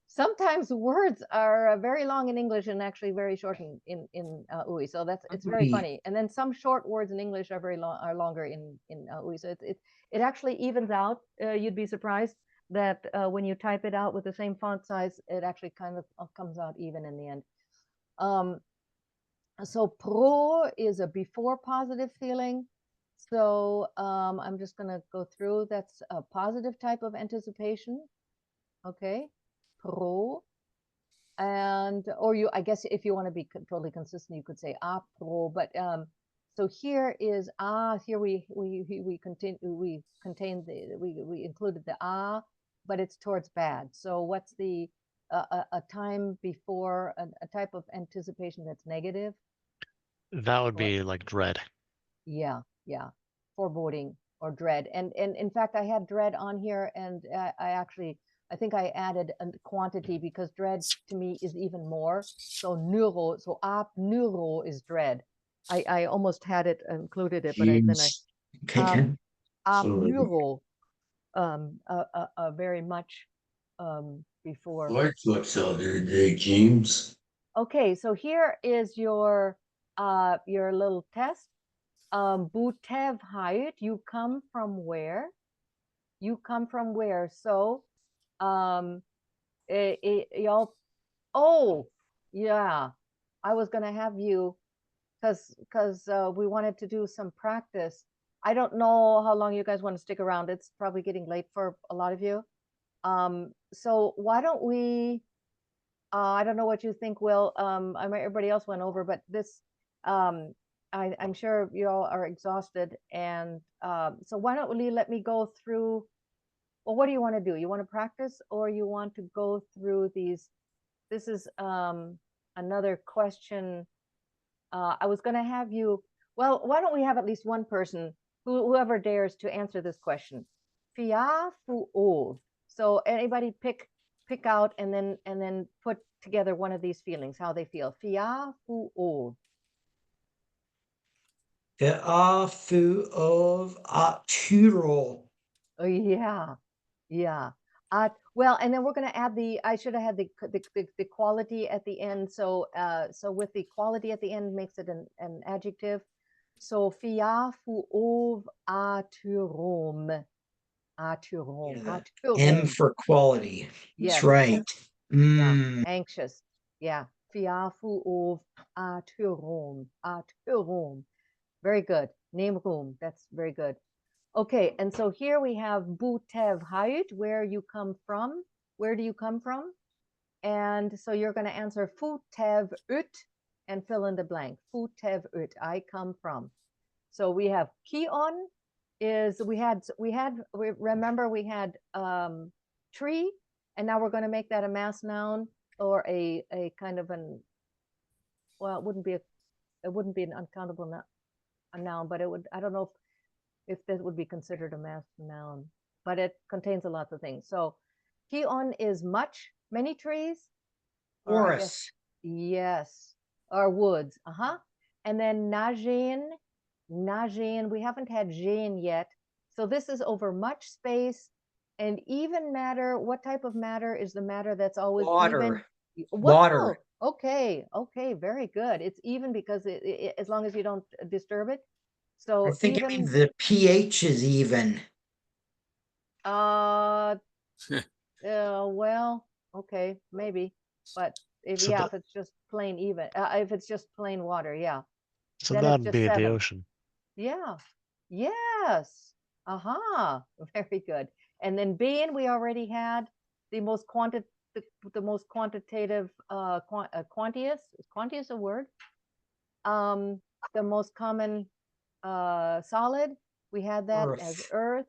sometimes words are very long in English and actually very short in aUI. So it's very funny. And then some short words in English are longer in aUI. So it actually evens out. You'd be surprised. that when you type it out with the same font size, it actually kind of comes out even in the end. So pro is a before positive feeling. So I'm just going to go through. That's a positive type of anticipation. Okay, pro. And or you, I guess, if you want to be totally consistent, you could say a pro. But so here is here we included the but it's towards bad. So what's the a time before a type of anticipation that's negative? That would be like dread. Yeah, foreboding or dread. And in fact, I had dread on here, and I think I added a quantity because dread to me is even more. So neuro, so neuro is dread. I almost had it included it, but then I James. Okay. So- neuro very much before. Like what's out there today, James? Okay, so here is your little test. Butevheit, you come from where? You come from where? So, y'all, oh, yeah, I was gonna have you, because we wanted to do some practice. I don't know how long you guys want to stick around. It's probably getting late for a lot of you. So why don't we, I don't know what you think, Will. I mean, everybody else went over, but this, I'm sure you all are exhausted. And so why don't we let me go through, well, what do you want to do? You want to practice, or you want to go through these? This is another question. I was going to have you, well, why don't we have at least one person, whoever dares to answer this question. Fia fu ov. So anybody pick out and then put together one of these feelings, how they feel. Fia fu ov. The afu of Arturo. Oh yeah, yeah. Well, and then we're going to add I should have had the quality at the end. So so with the quality at the end makes it an adjective. So fia fu ov aturom. Aturom. Yeah. Aturom. M for quality. Yes. That's right. Yeah. Mm. Anxious. Yeah. Fia fu ov aturom. Aturom. Very good. Name room. That's very good. Okay, and so here we have Butevheit, where you come from. Where do you come from? And so you're going to answer Futevut and fill in the blank. Futevut, I come from. So we have Kion is remember we had tree, and now we're going to make that a mass noun or a kind of well, it wouldn't be an uncountable noun, but it would, I don't know if this would be considered a mass noun, but it contains a lot of things. So Kion is much, many trees. Or I guess, Forest. yes, or woods. And then Najin, we haven't had Jane yet. So this is over much space and even matter. What type of matter is the matter that's always Water. even? Water. Okay, very good. It's even because as long as you don't disturb it. So I think even, it means the pH is even. well, okay, maybe, but if So if it's just plain even, if it's just plain water, yeah, So then it's that'd just be the 7. ocean. Yeah, yes, very good. And then being, we already had the most quantitative, quantious. Is quantious a word? The most common solid, we had that as Earth. earth.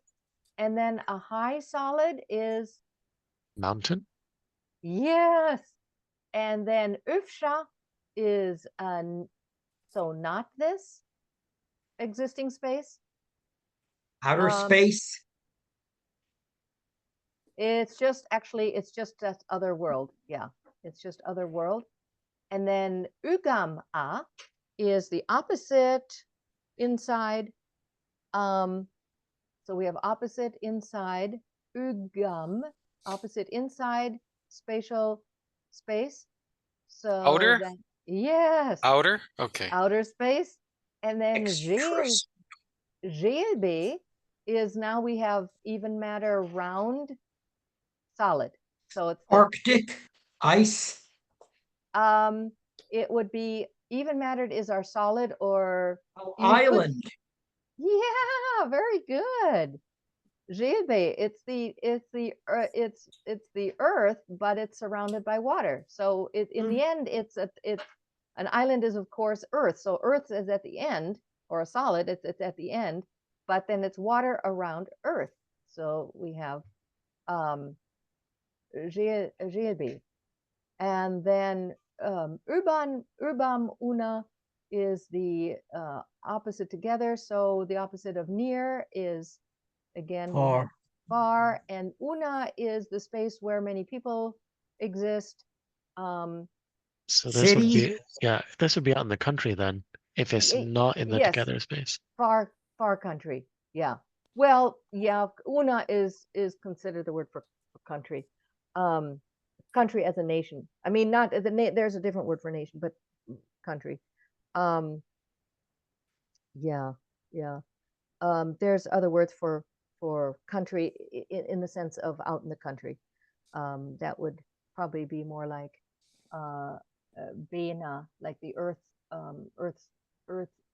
And then a high solid is, Mountain? yes. And then Ufsha is so not this existing space. Outer space. It's just that other world. Yeah, it's just other world. And then Ugam is the opposite inside. So we have opposite inside, Ugam, opposite inside, spatial space. So Outer? then, yes, Outer? Okay. outer space. And then Extra. Gelbe is, now we have even matter round. solid. So it's Arctic, ice, it would be even mattered is our solid or you could- island. Yeah, very good. Gelbe, it's the earth, but it's surrounded by water. So in the end, it's an island is of course earth. So earth is at the end, or a solid, it's at the end, but then it's water around earth. So we have Gelbe. And then urbam una is the opposite together. So the opposite of near is, again, we have far, and una is the space where many people exist. So this would City. be, yeah, this would be out in the country then, if it's not in the yes, together space. far country. Yeah. Well, yeah, una is considered the word for country. Country as a nation. I mean, not as there's a different word for nation, but country. Yeah. There's other words for country in the sense of out in the country. That would probably be more like Bena, like the earth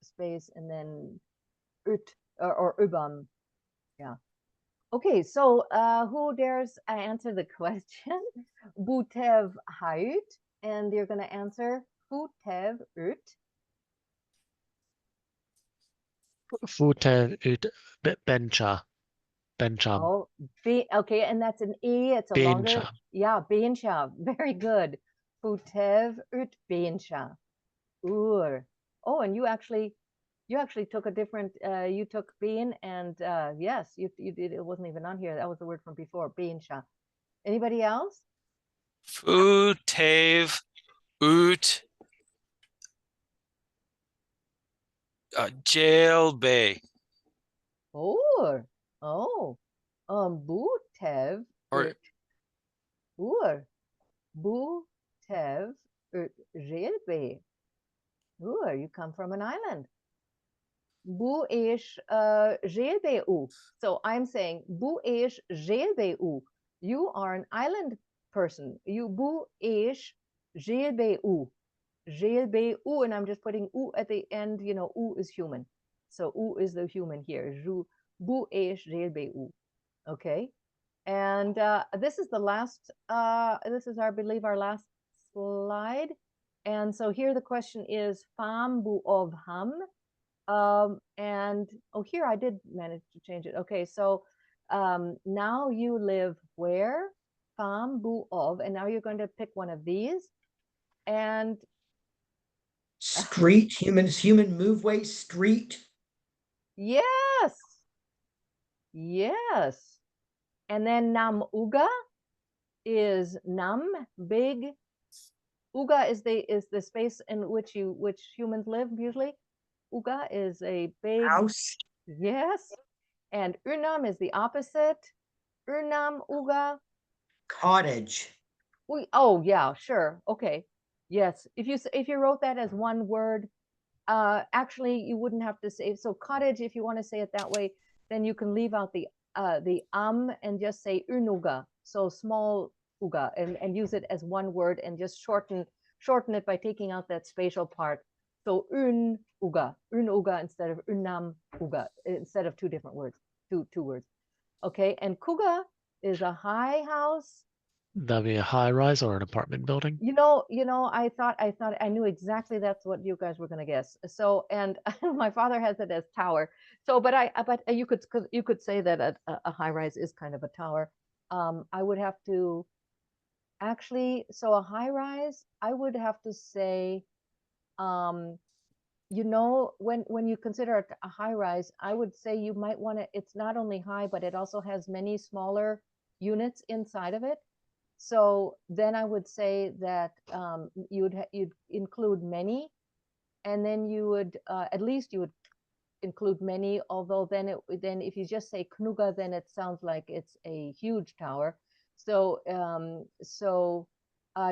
space, and then Ut or Ubam. Yeah. Okay, so who dares answer the question? Butev Hayut, and you're going to answer Butev Ut. Fute ut bencha. Bencham. Oh, okay, and that's an E. It's a longer. Bencha. Yeah, Bensha. Very good. Butev Ut Bensha. Ur. Oh, and you actually took a different. You took bean, and yes, you did. It wasn't even on here. That was the word from before. Bensha. Anybody else? Futev ut Gelbe. Ur. Oh. Butev Or Ut. Ur. Butev Ut Gelbe. Ur. You come from an island. Bu ish Gelbeu. So I'm saying Bu ish Gelbeu. You are an island person. You Bu ish Gelbeu. Gelbeu, and I'm just putting U at the end. You know, U is human. So U is the human here. Bu ish Gelbeu. Okay. And this is the last, this is I believe our last slide. And so here the question is Fam Bu of Ham. And oh, here I did manage to change it. Okay, so now you live where? Fam Bu of, and now you're going to pick one of these. And Street, human moveway, street. yes. And then Nam Uga is Nam, big. Uga is the space in which humans live usually. Uga is a big House. yes. And Urnam is the opposite. Urnam Uga. Cottage. Oh yeah, sure. Okay. Yes. If you wrote that as one word, actually you wouldn't have to say so cottage. If you want to say it that way, then you can leave out the and just say unuga. So small uga and use it as one word and just shorten it by taking out that spatial part. So unuga instead of unam uga, instead of two different words, two words. Okay. And kuga is a high house. That'd be a high rise or an apartment building. You know, I thought I knew exactly that's what you guys were going to guess. So, and my father has it as tower. So, but you could say that a high rise is kind of a tower. I would have to actually, so a high rise, I would have to say, you know, when you consider a high rise, I would say you might want to, it's not only high, but it also has many smaller units inside of it. So then I would say that you'd include many, and then you would at least you would include many. Although then if you just say knuga, then it sounds like it's a huge tower. So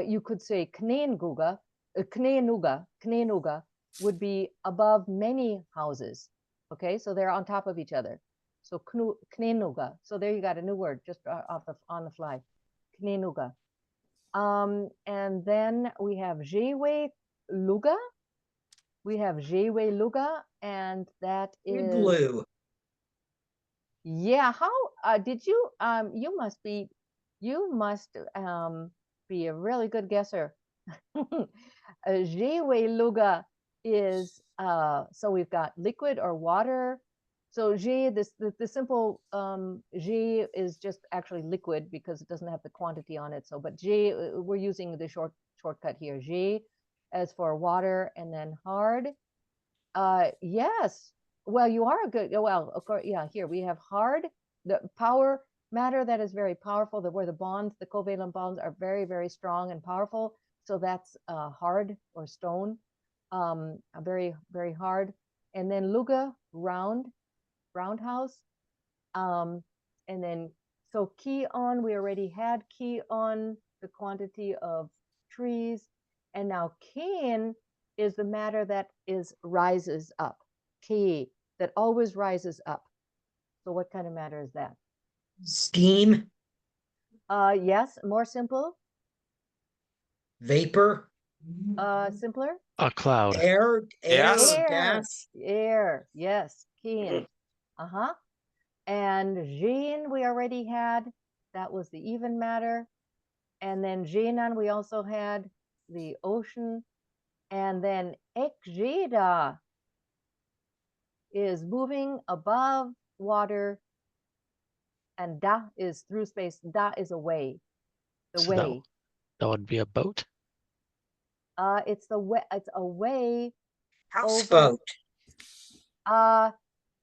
you could say kneenuga would be above many houses. Okay, so they're on top of each other. So kneenuga. So there you got a new word just on the fly. Knenuga. And then we have Jewe Luga. We have Jewe Luga, and that is Igloo. yeah. How did you you must be a really good guesser. Jewe Luga is so we've got liquid or water. So G, the simple G is just actually liquid because it doesn't have the quantity on it. So, but G, we're using the shortcut here. G as for water, and then hard. Yes. Well, you are a good. Well, of course, yeah. Here we have hard, the power matter that is very powerful. Where the bonds, the covalent bonds, are very, very strong and powerful. So that's hard or stone, very, very hard. And then luga, roundhouse. And then, so key on, we already had key on the quantity of trees. And now keen is the matter that rises up. Key, that always rises up. So what kind of matter is that? Steam. Yes, more simple, Vapor. simpler. A cloud. Air. Yes. Or Air, gas. air, yes, keen. Uh-huh. And Jean we already had, that was the even matter. And then Jenan we also had the ocean. And then Ekjeda is moving above water, and Da is through space. Da is away, the So way. that would be a boat. It's the way. It's away. Houseboat.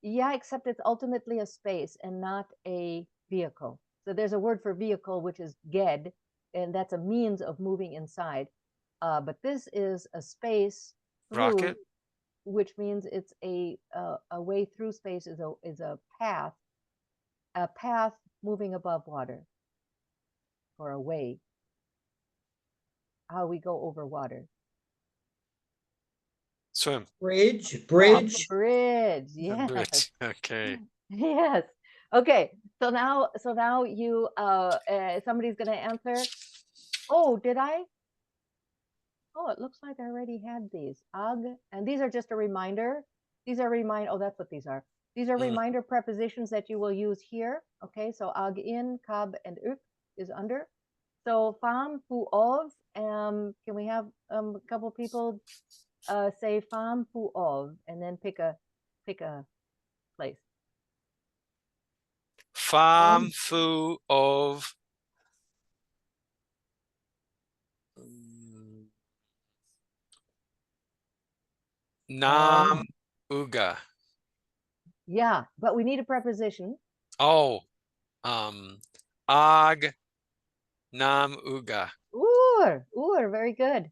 Yeah, except it's ultimately a space and not a vehicle. So there's a word for vehicle, which is ged, and that's a means of moving inside. But this is a space through, Rocket. which means it's a way through space is a path moving above water, or a way. How we go over water. Swim. Bridge. Bridge. A Yes. bridge. Okay. Yes. Okay. So now you somebody's gonna answer. Oh, did I? Oh, it looks like I already had these. And these are just a reminder. These are oh, that's what these are. These are reminder prepositions that you will use here. Okay, so ag in, kab, and uk is under. So fam, fu of. Can we have a couple people say fam, fu of, and then pick a place. Fam fu of. Nam uga. Yeah, but we need a preposition. Oh, ag nam uga. Very good.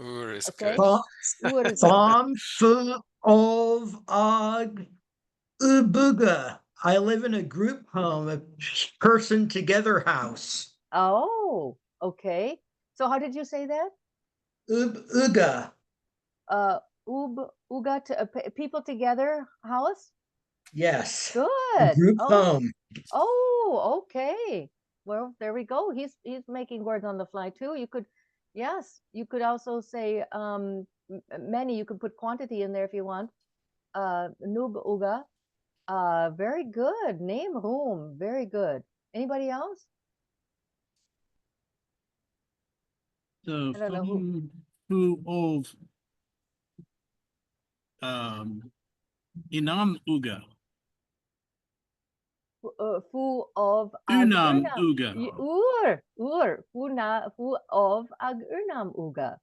Ur is Okay. good. Ur is good. Farm full of ubuga. I live in a group home, a person together house. Oh, okay. So how did you say that? Uga. Uga to people together house. Yes. A Good. group home. Oh, okay. Well, there we go. He's making words on the fly too. You could, yes, you could also say many. You could put quantity in there if you want. Nub uga. Very good. Name room. Very good. Anybody else? So I don't know who. who of Inam Uga. Fu of Unam ag Uga. fu of ag uga.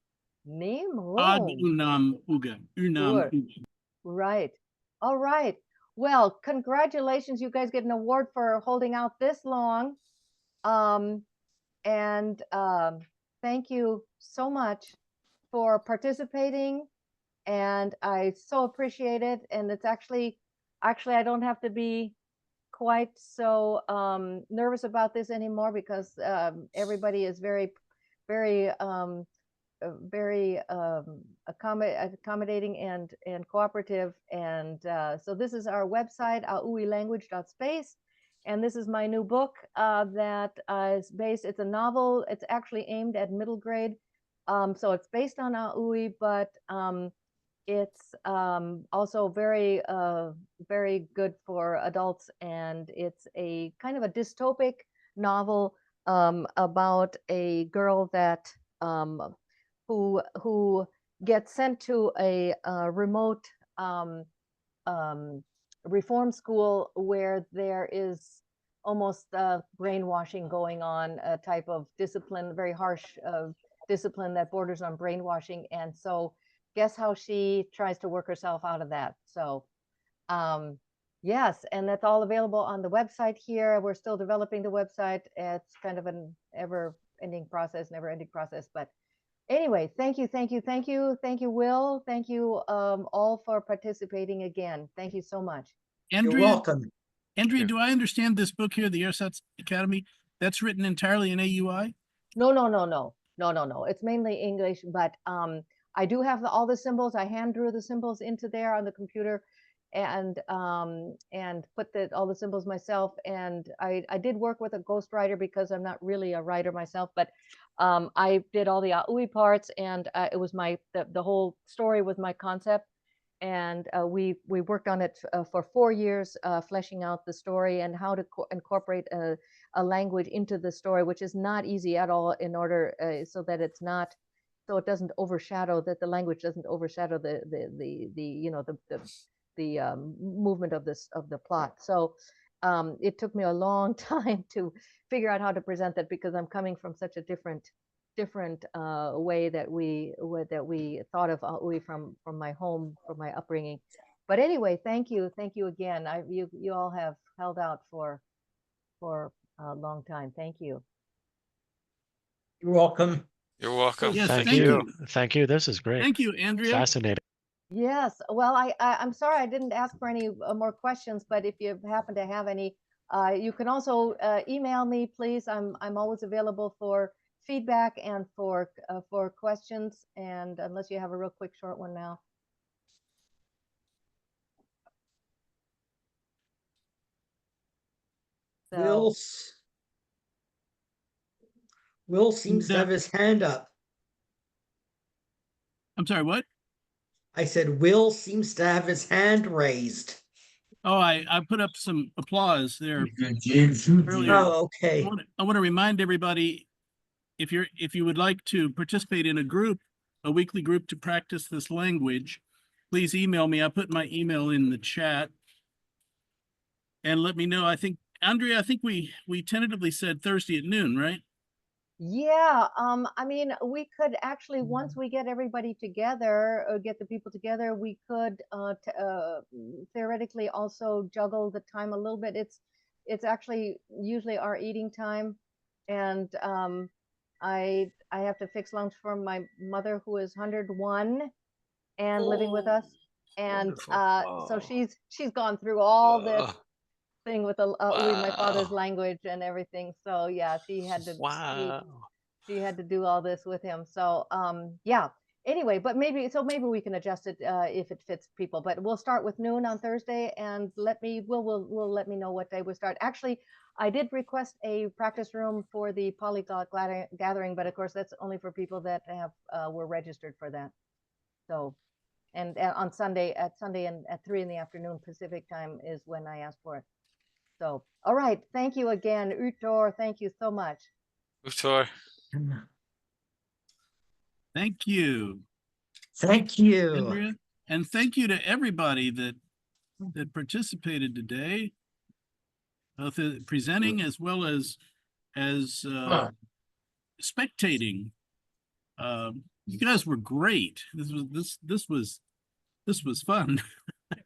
Name Ag room. Unam Uga. Unam Ur. Uga. Right. All right. Well, congratulations. You guys get an award for holding out this long. Thank you so much for participating. And I so appreciate it. And it's actually, I don't have to be quite so nervous about this anymore because everybody is very, very accommodating and cooperative. And so this is our website, aUI language.space. And this is my new book that is based, it's a novel, it's actually aimed at middle grade. So it's based on aUI, but it's also very, very good for adults. And it's a kind of a dystopic novel about a girl that who gets sent to a remote reform school where there is almost brainwashing going on, a type of discipline, very harsh discipline that borders on brainwashing. And so guess how she tries to work herself out of that. So yes, and that's all available on the website here. We're still developing the website. It's kind of an never-ending process, but anyway, thank you, Will. Thank you all for participating again. Thank you so much. You're Andrea, welcome. Andrea, Yeah. do I understand this book here, the Airsats Academy, that's written entirely in aUI? No. It's mainly English, but I do have all the symbols. I hand drew the symbols into there on the computer, and put all the symbols myself. And I did work with a ghostwriter because I'm not really a writer myself, but I did all the aUI parts, and it was the whole story was my concept. And we worked on it for 4 years, fleshing out the story and how to incorporate a language into the story, which is not easy at all, in order so that it doesn't overshadow, that the language doesn't overshadow the movement of the plot. So it took me a long time to figure out how to present that, because I'm coming from such a different way that we thought of aUI from my home, from my upbringing. But anyway, thank you again. You all have held out for a long time. Thank you. You're welcome. You're welcome. Yes, Thank thank you. you. Thank you. This is great. Thank you, Andrea. Fascinating. Yes. Well, I'm sorry I didn't ask for any more questions, but if you happen to have any, you can also email me, please. I'm always available for feedback and for questions, and unless you have a real quick short one now. So, Will seems to And, have his hand up. I'm sorry, what? I said Will seems to have his hand raised. Oh, I put up some applause there James. earlier. Oh, okay. I want to remind everybody, if you would like to participate in a weekly group to practice this language, please email me. I put my email in the chat. And let me know. Andrea, I think we tentatively said Thursday at noon, right? yeah, I mean, we could actually, once we get everybody together, get the people together, we could theoretically also juggle the time a little bit. It's actually usually our eating time, and I have to fix lunch for my mother, who is 101 and living with us, and Wonderful. so she's gone through all this Ugh. thing with my father's Wow. language and everything. So yeah, she had to Wow. she had to do all this with him. So yeah. Anyway, but maybe we can adjust it if it fits people. But we'll start with noon on Thursday, and we'll let me know what day we start. Actually, I did request a practice room for the polyglot gathering, but of course that's only for people that were registered for that. So, and on Sunday at 3 in the afternoon Pacific time is when I asked for it. So, all right. Thank you again, Utor. Thank you so much. Utor. Thank you. Thank you. Andrea. And thank you to everybody that participated today, both presenting as well as spectating. You guys were great. This was fun.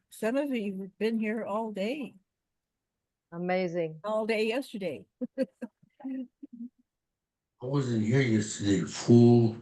Some of you have been here all day, Amazing. all day yesterday. I wasn't here yesterday, fool.